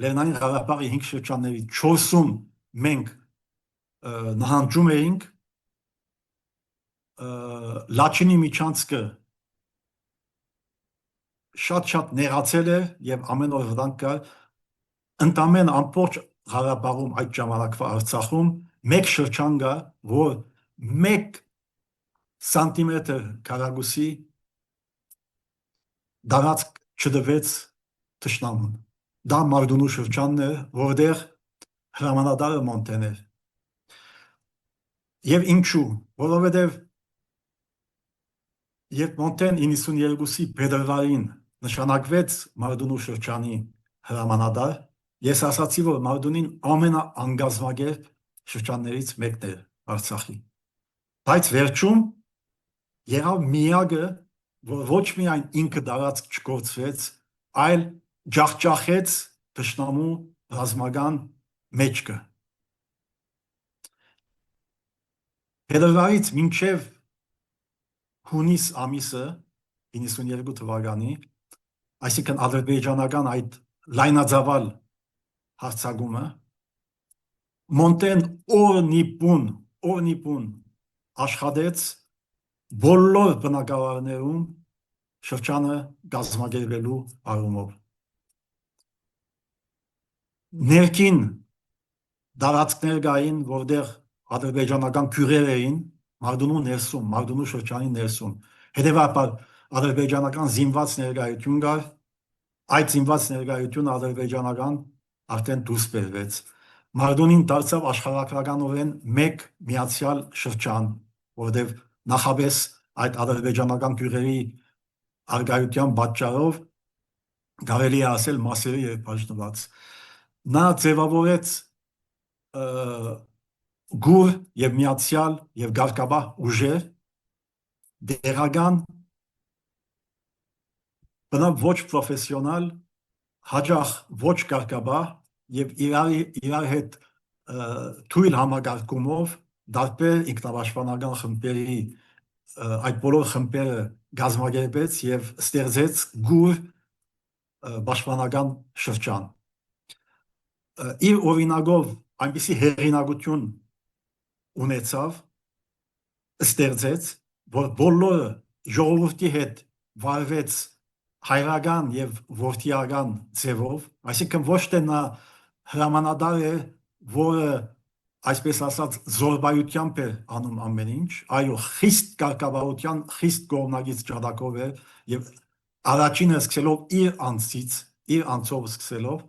Լեռնային Ղարաբաղի 5 շրջաններից 4-ում մենք նահանջում էինք, Լաչինի միջանցքը շատ նեղացել է եւ ամեն օր վտանգ կար, ընդամեն ամբողջ Ղարաբաղում այդ ժամանակվա Արցախում մեկ շրջան կա, որ 1 սանտիմետր քառակուսի դարածք չդվեց թշնամուն։ Դա Մարդունու շրջանն է, որտեղ հրամանատարը Մոնտեն էր։ Եվ ինչու, որովհետև երբ Մոնտեն 92-ի փետրվարին նշանակվեց Մարդունու շրջանի հրամանատար, ես ասացի, որ Մարդունին ամենաանգազմագերբ շրջաններից մեկն էր Արցախի։ Բայց վերջում եղավ միակը, որ ոչ միայն ինքը դարածք չկորցրեց, այլ ջախջախեց թշնամու ռազմական մեջքը։ Փետրվարից մինչև հունիս ամիսը 92 թվականի, այսինքն ադրբեջանական այդ լայնածավալ հարձակումը, Մոնտեն օրնիպուն աշխատեց բոլոր բնակավարներում շրջանը կազմակերպելու առումով։ Ներքին դարածքներ կային, որտեղ ադրբեջանական քյուրեր էին, Մարդունու ներսում, Մարդունու շրջանի ներսում։ Հետևաբար ադրբեջանական զինված ներկայություն կար, այդ զինված ներկայությունը ադրբեջանական արդեն դուրս բերվեց։ Մարդունին դարձավ աշխարհագրականորեն մեկ միացյալ շրջան, որտեղ նախապես այդ ադրբեջանական քյուրերի արգայության պատճառով կարելի է ասել մասերի երբաշտված։ Նա ձևավորեց գուր եւ միացյալ եւ գարկաբահ ուժեր դերական բնավ ոչ պրոֆեսիոնալ հաջող ոչ գարկաբահ եւ իրար հետ թույլ համագարկումով դարբեր ինքնապաշտպանական խմբերի այդ բոլոր խմբերը գազմագերբեց եւ ստեղծեց գուր պաշտպանական շրջան։ Իր օրինակով այնպիսի հեղինակություն ունեցավ, ստեղծեց, որ բոլորը ժողովրդի հետ վարվեց հայրական եւ որդիական ձևով, այսինքն ոչ թե նա հրամանատար է, որը այսպես ասած զորբայությամբ է անում ամեն ինչ, այո, խիստ կարգավարության, խիստ կողմնակից ջատագով է եւ առաջինը սկսելով իր անձից, իր անձով սկսելով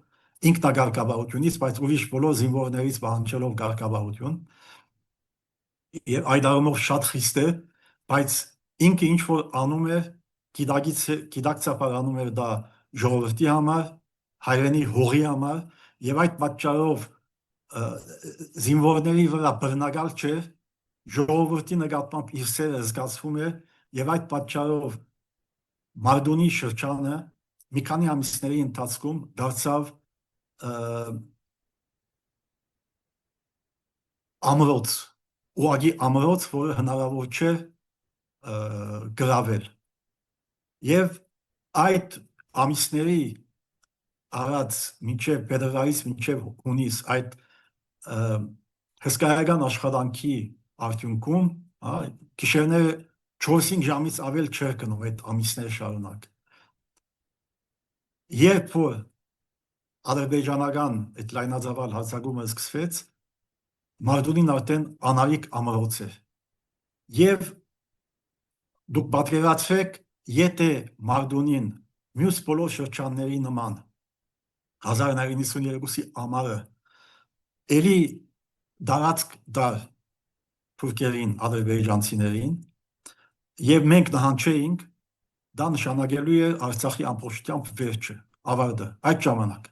ինքնակարգավարությունից, բայց ուրիշ բոլոր զինվորներից պահանջելով կարգավարություն եւ այդ առումով շատ խիստ է, բայց ինքը ինչ որ անում է, գիտակցաբար անում էր դա ժողովրդի համար, հայրենի հողի համար եւ այդ պատճառով զինվորների վրա բռնակալ չէ, ժողովրդի նկատմամբ իր սերը զգացվում է եւ այդ պատճառով Մարդունի շրջանը մի քանի ամիսների ընթացքում դարձավ ամրոց, ուղղակի ամրոց, որը հնարավոր չէ գրավել։ Եվ այդ ամիսների առած մինչև փետրվարից մինչև հունիս այդ հսկայական աշխատանքի արդյունքում գիշերները 4-5 ժամից ավել չէր կնում այդ ամիսներ շարունակ։ Երբ որ ադրբեջանական այդ լայնածավալ հարձակումը սկսվեց, Մարդունին արդեն անալիք ամրոց էր։ Եվ դուք պատկերացրեք, եթե Մարդունին մյուս բոլոր շրջանների նման 1992-ի ամառը էլի դարածք դար թուրքերին, ադրբեջանցիներին, եւ մենք նահանջեինք, դա նշանակելու է Արցախի ամբողջությամբ վերջը, ավարտը, այդ ժամանակ։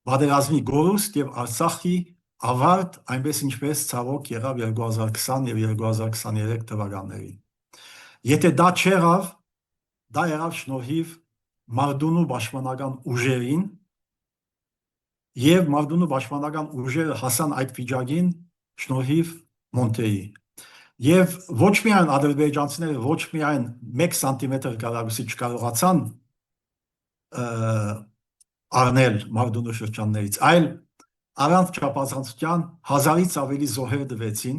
Պատերազմի գորուստ եւ Արցախի ավարտ, այնպես ինչպես ցավոք եղավ 2020 եւ 2023 թվականներին։ Եթե դա չեղավ, դա եղավ շնորհիվ Մարտունու պաշտպանական ուժերին, եւ Մարտունու պաշտպանական ուժերը հասան այդ վիճակին շնորհիվ Մոնտեի։ Եվ ոչ միայն ադրբեջանցիները ոչ միայն 1 սանտիմետր կարագուսի չկարողացան առնել Մարտունու շրջաններից, այլ առանց չափազանցության 1000-ից ավելի զոհեր տվեցին,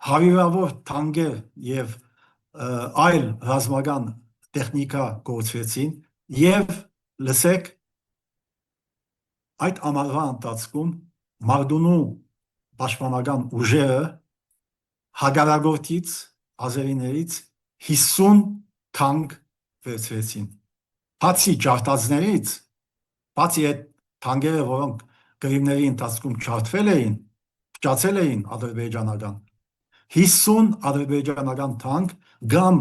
հարյուրավոր թանկեր եւ այլ ռազմական տեխնիկա գործվեցին եւ լսեք այդ ամառվա ընթացքում Մարտունու պաշտպանական ուժերը հագարագործից ազերիներից 50 թանկ վերցրեցին։ Բացի ջարդածներից, բացի այդ թանկերը, որոնք գրիվների ընթացքում ջարդվել էին, փչացել էին ադրբեջանական, 50 ադրբեջանական թանկ կամ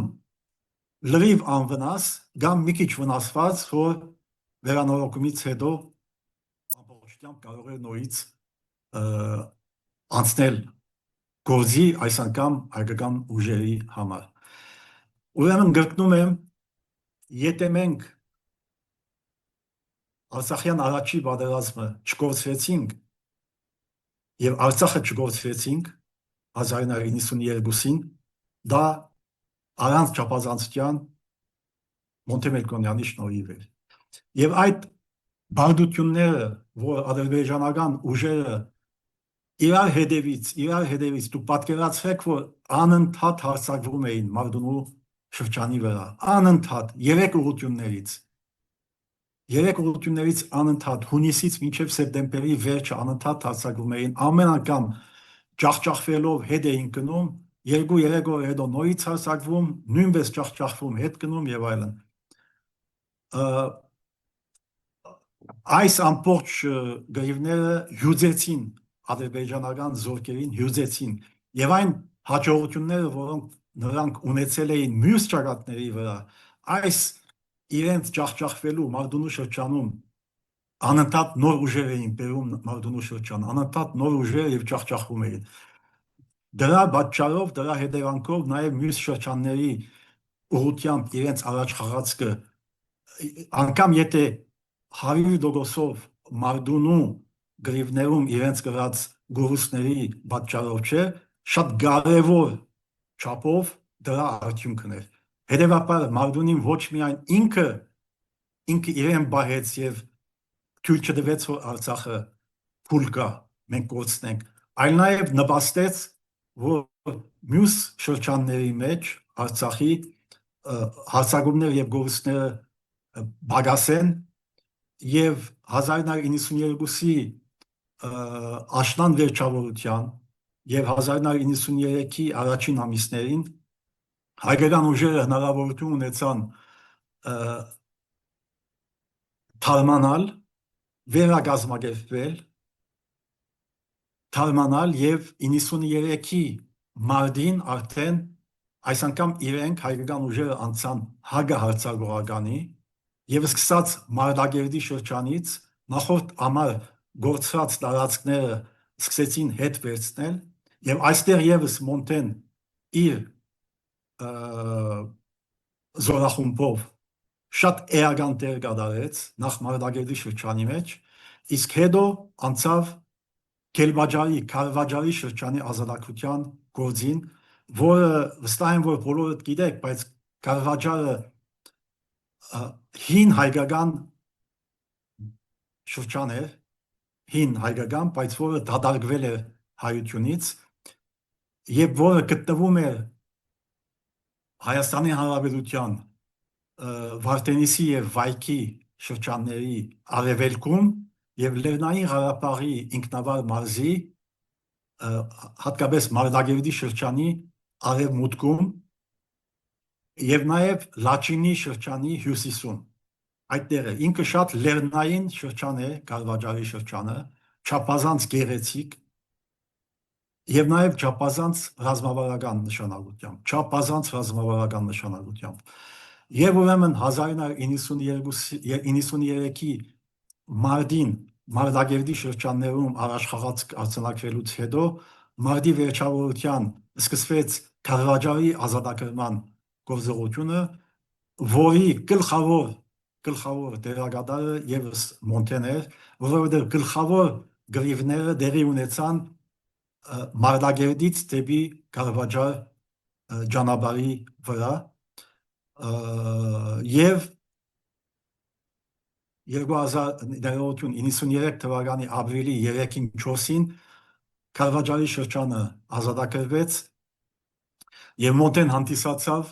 լրիվ անվնաս, կամ մի քիչ վնասված, որ վերանորոգումից հետո ամբողջությամբ կարող է նորից անցնել գործի այս անգամ հայկական ուժերի համար։ Ուրեմն գրկնում եմ, եթե մենք Արցախյան առաջի պատերազմը չկորցրեցինք եւ Արցախը չկորցրեցինք 1992-ին, դա առանց չափազանցության Մոնտե Մելքոնյանի շնորհիվ էր։ Եվ այդ բարդությունները, որ ադրբեջանական ուժերը իրար հետևից դուք պատկերացրեք, որ անընդհատ հարձակվում էին Մարտունու շրջանի վրա, անընդհատ 3 ուղղություններից անընդհատ հունիսից մինչև սեպտեմբերի վերջը անընդհատ հարձակվում էին, ամեն անգամ ջախջախվելով հետ էին գնում, 2-3 օր հետո նորից հարձակվում, նույնպես ջախջախվում, հետ գնում եւ այլն։ Այս ամբողջ գրիվները հյուծեցին ադրբեջանական զորքերին, հյուծեցին եւ այն հաջողությունները, որոնք նրանք ունեցել էին մյուս ճակատների վրա, այս իրենց ջախջախվելու Մարտունու շրջանում անընդհատ նոր ուժեր էին բերում Մարտունու շրջան, անընդհատ նոր ուժեր եւ ջախջախվում էին։ Դրա պատճառով, դրա հետևանքով նաեւ մյուս շրջանների ուղղությամբ իրենց առաջ խաղացքը, անգամ եթե 100%-ով Մարտունու գրիվներում իրենց կրած գորուստների պատճառով չէ, շատ կարևոր չափով դրա արդյունքն էր։ Հետևաբար Մարտունին ոչ միայն ինքը իրեն բահեց եւ թույլ չտվեց, որ Արցախը փուլ գա, մենք կորցնենք, այլ նաեւ նպաստեց, որ մյուս շրջանների մեջ Արցախի հարձակումներ եւ գորուստները բագասեն եւ 1992-ի աշնան վերջավորության եւ 1993-ի առաջին ամիսներին հայկական ուժերը հնարավորություն ունեցան թարմանալ, վերակազմակերպվել, թարմանալ եւ 93-ի մարտին արդեն այս անգամ իրենք հայկական ուժերը անցան հակահարձակողականի եւ սկսած Մարտակերտի շրջանից նախորդ ամառ գործած տարածքները սկսեցին հետ վերցնել եւ այստեղ եւս Մոնտեն իր զորախումբով շատ էական դեր կատարեց նախ Մարտակերտի շրջանի մեջ, իսկ հետո անցավ Քարվաճարի շրջանի ազատագրության գործին, որը վստահ եմ, որ բոլորդ գիտեք, բայց Քարվաճարը հին հայկական շրջան էր, հին հայկական, բայց որը դադարվել էր հայությունից եւ որը գտնվում էր Հայաստանի Հանրապետության Վարդենիսի եւ Վայքի շրջանների արևելքում եւ Լեռնային Ղարաբաղի ինքնավար մարզի հատկապես Մարտակերտի շրջանի արևմուտքում եւ նաեւ Լաչինի շրջանի հյուսիսում։ Այդտեղ է ինքը շատ լեռնային շրջան է, Քարվաճարի շրջանը, չափազանց գեղեցիկ եւ նաեւ չափազանց ռազմավարական նշանակությամբ, չափազանց ռազմավարական նշանակությամբ։ Եվ ուրեմն 1992-93-ի մարտին Մարտակերտի շրջաններում առաջխաղաց արձանագրելուց հետո մարտի վերջավորության սկսվեց Քարվաճարի ազատագրման գործողությունը, որի գլխավոր դերակատարը եւս Մոնտեն էր, որովհետեւ գլխավոր գրիվները դերի ունեցան Մարտակերտից դեպի Քարվաճար ճանապարհի վրա եւ 2093 թվականի ապրիլի 3-ին 4-ին Քարվաճարի շրջանը ազատագրվեց եւ Մոնտեն հանդիսացավ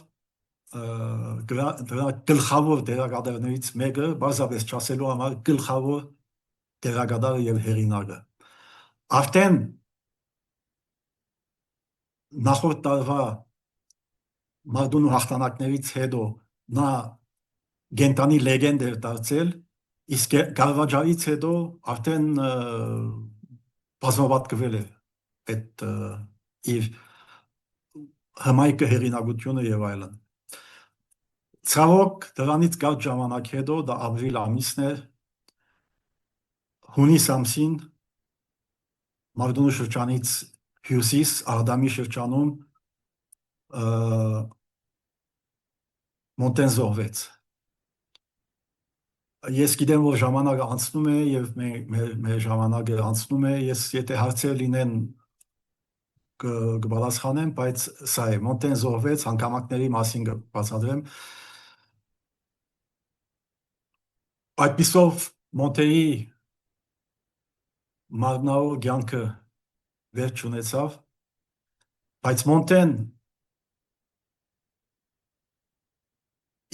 դրա գլխավոր դերակատարներից մեկը, բացապես չասելու համար գլխավոր դերակատարը եւ հեղինակը։ Արդեն նախորդ տարվա Մարտունու հաղթանակներից հետո նա գենտանի լեգենդ էր դարձել, իսկ Քարվաճարից հետո արդեն բազմապատկվել է այդ իր հմայքը հեղինակությունը եւ այլն։ Ցավոք դրանից կարճ ժամանակ հետո, դա ապրիլ ամիսն էր, հունիս ամսին Մարտունու շրջանից հյուսիս Աղդամի շրջանում Մոնտեն զոհվեց։ Ես գիտեմ, որ ժամանակը անցնում է եւ մեր ժամանակը անցնում է, ես եթե հարցեր լինեն կպատասխանեմ, բայց սա է, Մոնտեն զոհվեց, հանգամանքների մասին կբացատրեմ։ Այդպիսով Մոնտեի մարմնավոր կյանքը վերջ ունեցավ, բայց Մոնտեն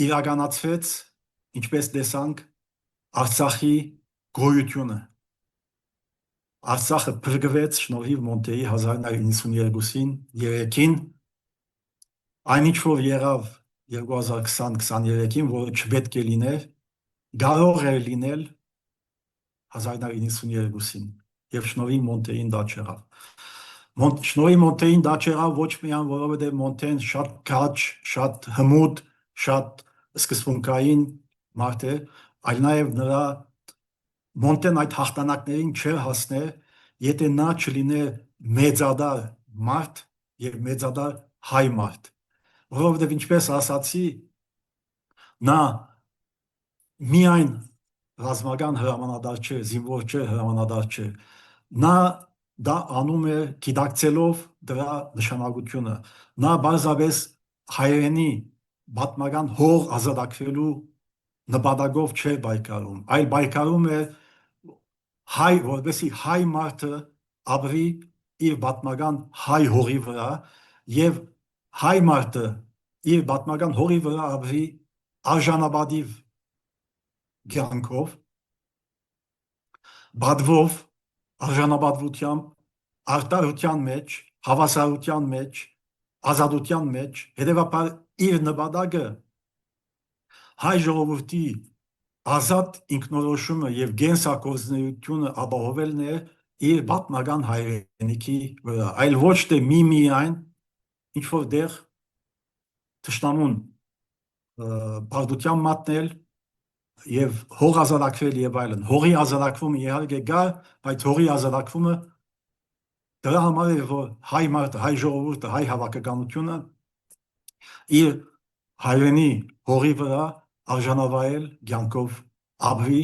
իրականացվեց, ինչպես տեսանք, Արցախի գոյությունը։ Արցախը փրկվեց շնորհիվ Մոնտեի 1992-ին, 3-ին, այնինչ որ եղավ 2020-23-ին, որը չպետք է լիներ, կարող էր լինել 1992-ին եւ շնորհիվ Մոնտեին դա չեղավ։ Շնորհիվ Մոնտեին դա չեղավ ոչ միայն որովհետեւ Մոնտեն շատ քաջ, շատ հմուտ, շատ սկզբունքային մարդ է, այլ նաեւ նրա Մոնտեն այդ հաղթանակներին չէր հասներ, եթե նա չլիներ մեծադար մարդ եւ մեծադար հայ մարդ, որովհետեւ ինչպես ասացի, նա միայն ռազմական հրամանատար չէ, զինվոր չէ, հրամանատար չէ, նա դա անում է գիտակցելով դրա նշանակությունը, նա բարձրապես հայերենի պատմական հող ազատագրելու նպատակով չէ պայքարում, այլ պայքարում է որպեսզի հայ մարդը ապրի իր պատմական հայ հողի վրա եւ հայ մարդը իր պատմական հողի վրա ապրի արժանապատիվ կյանքով, բադվով, արժանապատվությամբ, արտարության մեջ, հավասարության մեջ, ազատության մեջ, հետևաբար իր նպատակը հայ ժողովրդի ազատ ինքնորոշումը եւ գենսակոզնեությունը ապահովելն է իր պատմական հայրենիքի վրա, այլ ոչ թե միայն ինչ որ դեղ թշնամուն բարդության մատնել եւ հող ազատագրել եւ այլն։ Հողի ազատագրումը իհարկե կա, բայց հողի ազատագրումը դրա համար է, որ հայ մարդը, հայ ժողովուրդը, հայ հավաքականությունը իր հայրենի հողի վրա արժանավայել կյանքով ապրի,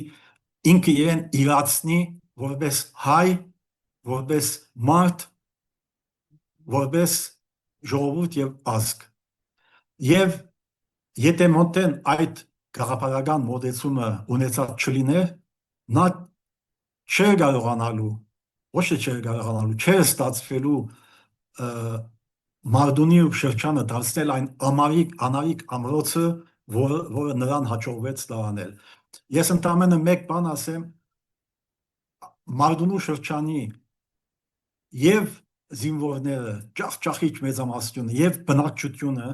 ինքը իրեն իրացնի որպես հայ, որպես մարդ, որպես ժողովուրդ եւ ազգ։ Եվ եթե Մոնտեն այդ գաղափարական մոտեցումը ունեցած չլիներ, նա չէր կարողանալու, ոչ թե չէր կարողանալու, չէր ստացվելու Մարտունի շրջանը դարձնել այն անարիք ամրոցը, որը նրան հաջողվեց դա անել։ Ես ընդամենը մեկ բան ասեմ, Մարտունու շրջանի եւ զինվորները, ճախճախիչ մեծամասնությունը եւ բնակչությունը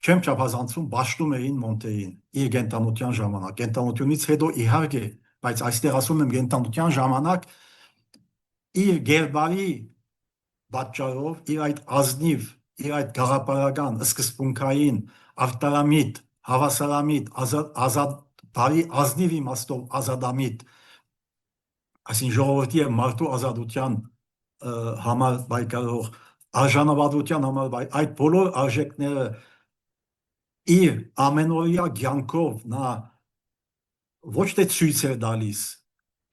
չեմ չափազանցում ճաշտում էին Մոնտեին իր գենտանության ժամանակ, գենտանությունից հետո իհարկե, բայց այստեղ ասում եմ գենտանության ժամանակ իր գերբարի պատճառով իր այդ ազնիվ, իր այդ գաղափարական, սկզբունքային, արտարամիտ, հավասարամիտ, ազատ, բարի ազնիվ իմաստով ազատամիտ, այսինքն ժողովրդի եւ մարդու ազատության համար պայքարող, արժանապատվության համար այդ բոլոր արժեքները իր ամենօրյա կյանքով նա ոչ թե ցույց է տալիս,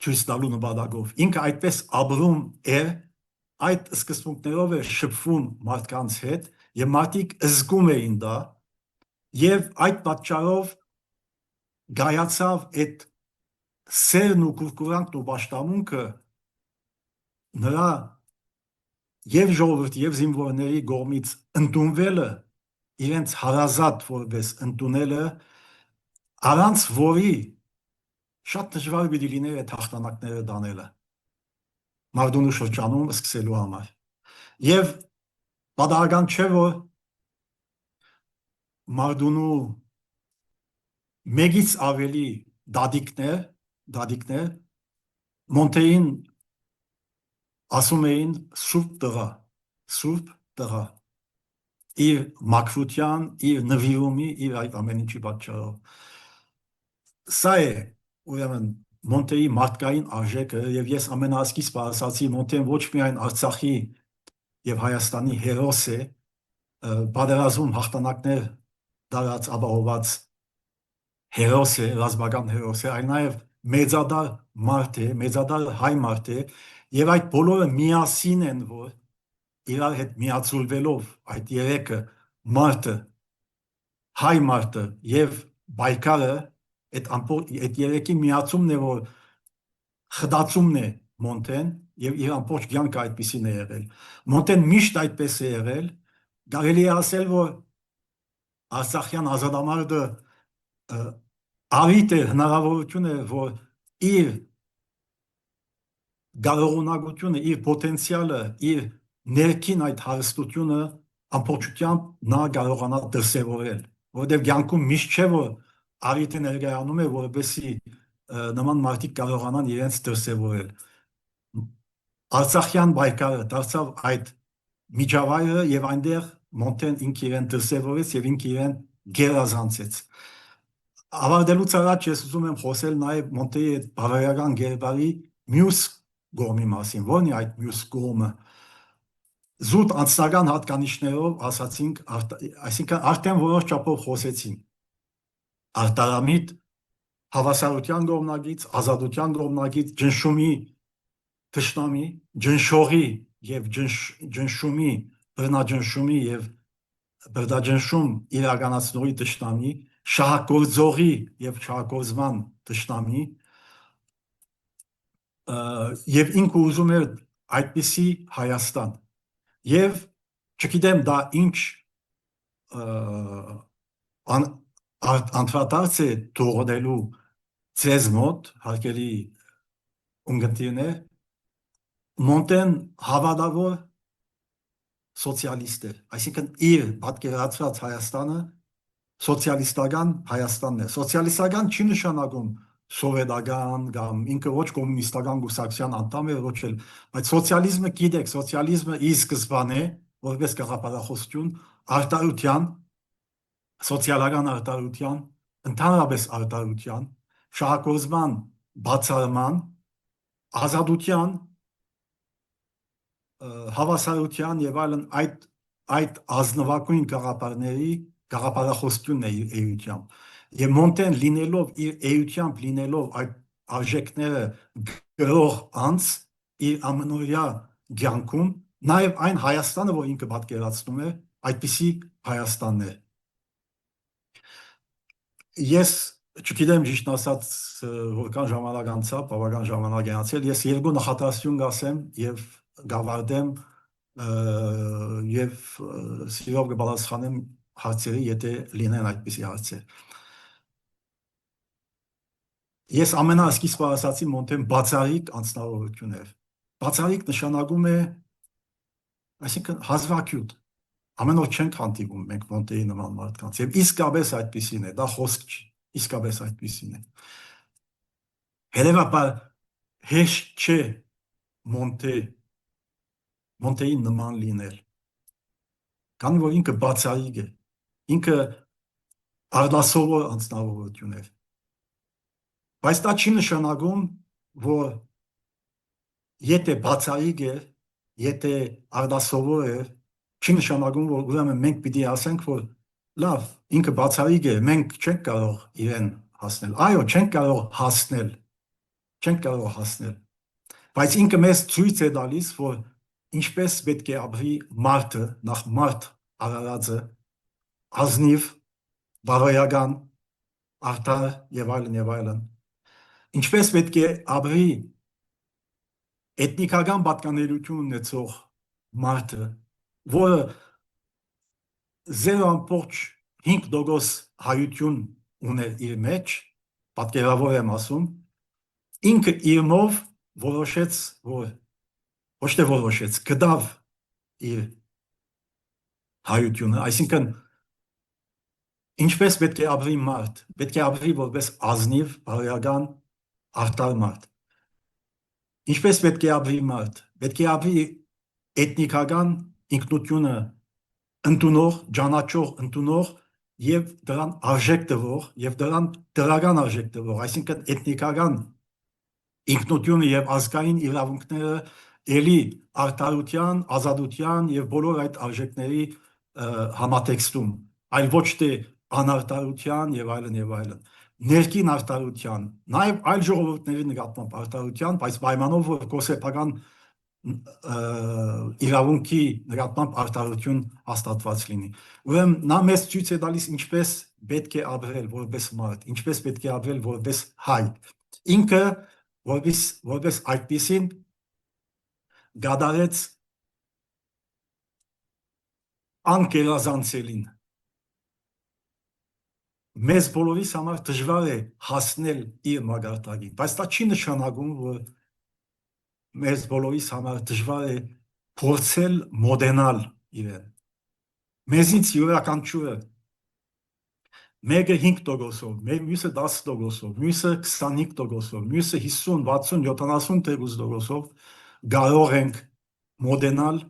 ցույց տալու նպատակով, ինքը այդպես ապրում է, այդ սկզբունքներով է շփվում մարդկանց հետ եւ մարդիկ զգում էին դա եւ այդ պատճառով գայացավ այդ սերն ու կուրկուրանքն ու պաշտամունքը նրա եւ ժողովրդի եւ զինվորների կողմից ընդունվելը իրենց հարազատ որպես ընդունելը առանց որի շատ դժվար պիտի լիներ այդ հաղթանակները դանելը Մարդունու շրջանում սկսելու համար եւ պատահական չէ որ Մարդունու մեգից ավելի դադիկներ Մոնտեին ասում էին սուրբ տղա իր մաքրության, իր նվիրումի, իր այդ ամեն ինչի պատճառով սա է ուրեմն Մոնտեի մարդկային արժեքը եւ ես ամենասկիզբը ասացի Մոնտեն ոչ միայն Արցախի եւ Հայաստանի հերոս է պատերազմում հաղթանակներ դարած ապահոված հերոս է, ռազմական հերոս է, այլ նաեւ մեծադար մարդ է, մեծադար հայ մարդ է եւ այդ բոլորը միասին են որ իրար հետ միացուլվելով այդ երեքը մարդը հայ մարդը եւ բայկարը այդ երեքի միացումն է որ խդացումն է Մոնտեն եւ իր ամբողջ կյանքը այդպեսին է եղել Մոնտեն միշտ այդպես է եղել կարելի է ասել որ Արցախյան ազատամարտը արիտ է հնարավորություն է որ իր գարողունակությունը իր պոտենցիալը իր ներքին այդ հարստությունը ամբողջությամբ նա կարողանա դրսևորել որովհետեւ կյանքում միշտ չէ որ արիթը ներկայանում է որովհետեւ նման մարդիկ կարողանան իրենց դրսևորել Արցախյան պայքարը դարձավ այդ միջավայրը եւ այնտեղ Մոնտեն ինքը իրեն դրսևորեց եւ ինքը իրեն գերազանցեց ավարտելուց առաջ ես ուզում եմ խոսել նաեւ Մոնտեի այդ բավարարական գերբարի մյուս կողմի մասին որն է այդ մյուս կողմը զուտ անձնական հատկանիշներով ասացինք այսինքն արդեն որոշ չափով խոսեցին արտարամիտ հավասարության կողմնակից ազատության կողմնակից ջնշումի թշնամի ջնշողի եւ ջնշումի բռնաջնշումի եւ բռնաջնշում իրականացնողի թշնամի շահագործողի եւ շահագործման թշնամի եւ ինքը ուզում էր այդպիսի Հայաստան եւ չգիտեմ դա ինչ անդրադարձ է թողնելու ձեզ մոտ հարգելի ունգընտիրներ Մոնտեն հավատավոր սոցիալիստ է այսինքն իր պատկերացրած Հայաստանը սոցիալիստական Հայաստանն է սոցիալիստական չի նշանակում սովետական կամ ինքը ոչ կոմունիստական գուսակցության անդամ է ոչ էլ բայց սոցիալիզմը գիտեք սոցիալիզմը ի սկզբանե որպես գաղափարախոսություն արտարության սոցիալական արտարության ընդհանրապես արտարության շահագործման բացառման ազատության հավասարության եւ այլն այդ ազնվակույն գաղափարախոսությունն է իր էությամբ եւ Մոնտեն լինելով իր էությամբ լինելով այդ արժեքները գրող անձ իր ամենօրյա կյանքում նաեւ այն Հայաստանը որ ինքը պատկերացնում է այդպիսի Հայաստանն է ես չգիտեմ ճիշտ ասած որքան ժամանակ անցավ բավական ժամանակ է անցել ես երկու նախատրասություն կասեմ եւ գավարդեմ եւ սիրով կպատասխանեմ հարցերի եթե լինեն այդպիսի հարցեր ես ամենասկիզբը ասացի Մոնտեն բացառիկ անձնավորություն էր բացառիկ նշանակում է այսինքն հազվագյուտ ամեն օր չենք հանդիպում մենք Մոնտեի նման մարդկանց եւ իսկապես այդպիսին է դա խոսք չի իսկապես այդպիսին է հետեւաբար հեշտ չէ Մոնտե Մոնտեի նման լինել։ Քանի որ ինքը բացառիկ է, ինքը արտասովոր անձնավորություն է։ Բայց դա չի նշանակում, որ եթե բացառիկ է, եթե արտասովոր է, չի նշանակում, որ ուրեմն մենք պիտի ասենք, որ լավ, ինքը բացառիկ է, մենք չենք կարող իրեն հասնել։ Այո, չենք կարող հասնել, չենք կարող հասնել։ Բայց ինքը մեզ ցույց է տալիս, որ ինչպես պետք է ապրի մարդը, նախ մարդ արարածը, ազնիվ, բարոյական, արդար եւ այլն եւ այլն։ Ինչպես պետք է ապրի էթնիկական պատկանելություն ունեցող մարդը, որը 0.5% հայություն ուներ իր մեջ, պատկերավոր եմ ասում, ինքը իրմով որոշեց, որ ոչ թե որոշեց, գտավ իր հայությունը, այսինքն ինչպես պետք է ապրի մարդ, պետք է ապրի որպես ազնիվ, բարոյական, արդար մարդ։ Ինչպես պետք է ապրի մարդ, պետք է ապրի էթնիկական ինքնությունը ընդունող, ճանաչող, ընդունող եւ դրան արժեք տվող եւ դրան դրական արժեք տվող, այսինքն էթնիկական ինքնությունը եւ ազգային իրավունքները ելի արդարության, ազատության եւ բոլոր այդ արժեքների համատեքստում, այլ ոչ թե անարտարության եւ այլն եւ այլն։ Ներքին արդարության, նաեւ այլ ժողովուրդների նկատմամբ արդարության, բայց պայմանով որ կոսեփական իրավունքի նկատմամբ արդարություն հաստատված լինի։ Ուրեմն նա մեզ ցույց է տալիս ինչպես պետք է ապրել որպես մարդ, ինչպես պետք է ապրել որպես հայ։ Ինքը որպես այդպիսին գադարեց անկերազանցելին։ Մեզ բոլորիս համար դժվար է հասնել իր մագարտակին, բայց դա չի նշանակում, որ մեզ բոլորիս համար դժվար է փորձել մոդենալ իրեն։ Մեզից յուրաքանչյուրը մեկը 5%-ով, մյուսը 10%-ով, մյուսը 25%-ով, մյուսը 50, 60, 70%-ով կարող ենք մոդենալ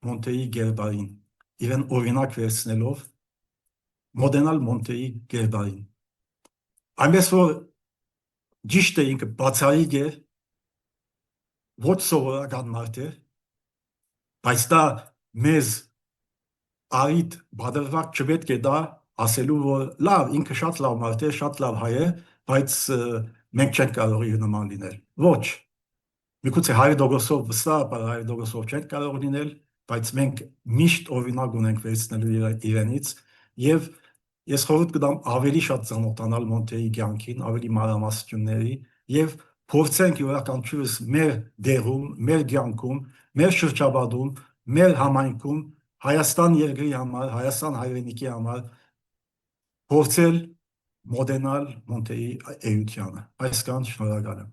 Մոնտեի գերբարին, իրեն օրինակ վերցնելով մոդենալ Մոնտեի գերբարին։ Այնպես որ ճիշտ է ինքը բացառիկ է, ոչ սովորական մարդ է, բայց դա մեզ արիդ բادرվակ չպետք է դա ասելու, որ լավ, ինքը շատ լավ մարդ է, շատ լավ հայ է, բայց մենք չենք կարող իր նման լինել։ Ոչ, միգուցե 100%-ով վստահաբար 100%-ով չենք կարող լինել, բայց մենք միշտ օրինակ ունենք վերցնելու իրենից եւ ես խորհուրդ կտամ ավելի շատ ծանոթանալ Մոնտեի կյանքին, ավելի մանրամասնությունների եւ փորձենք յուրաքանչյուրս մեր դերում, մեր կյանքում, մեր շրջապատում, մեր համայնքում Հայաստան երկրի համար, Հայաստան հայրենիքի համար փորձել մոդենալ Մոնտեի էությանը։ Այսքան շնորհակալ եմ։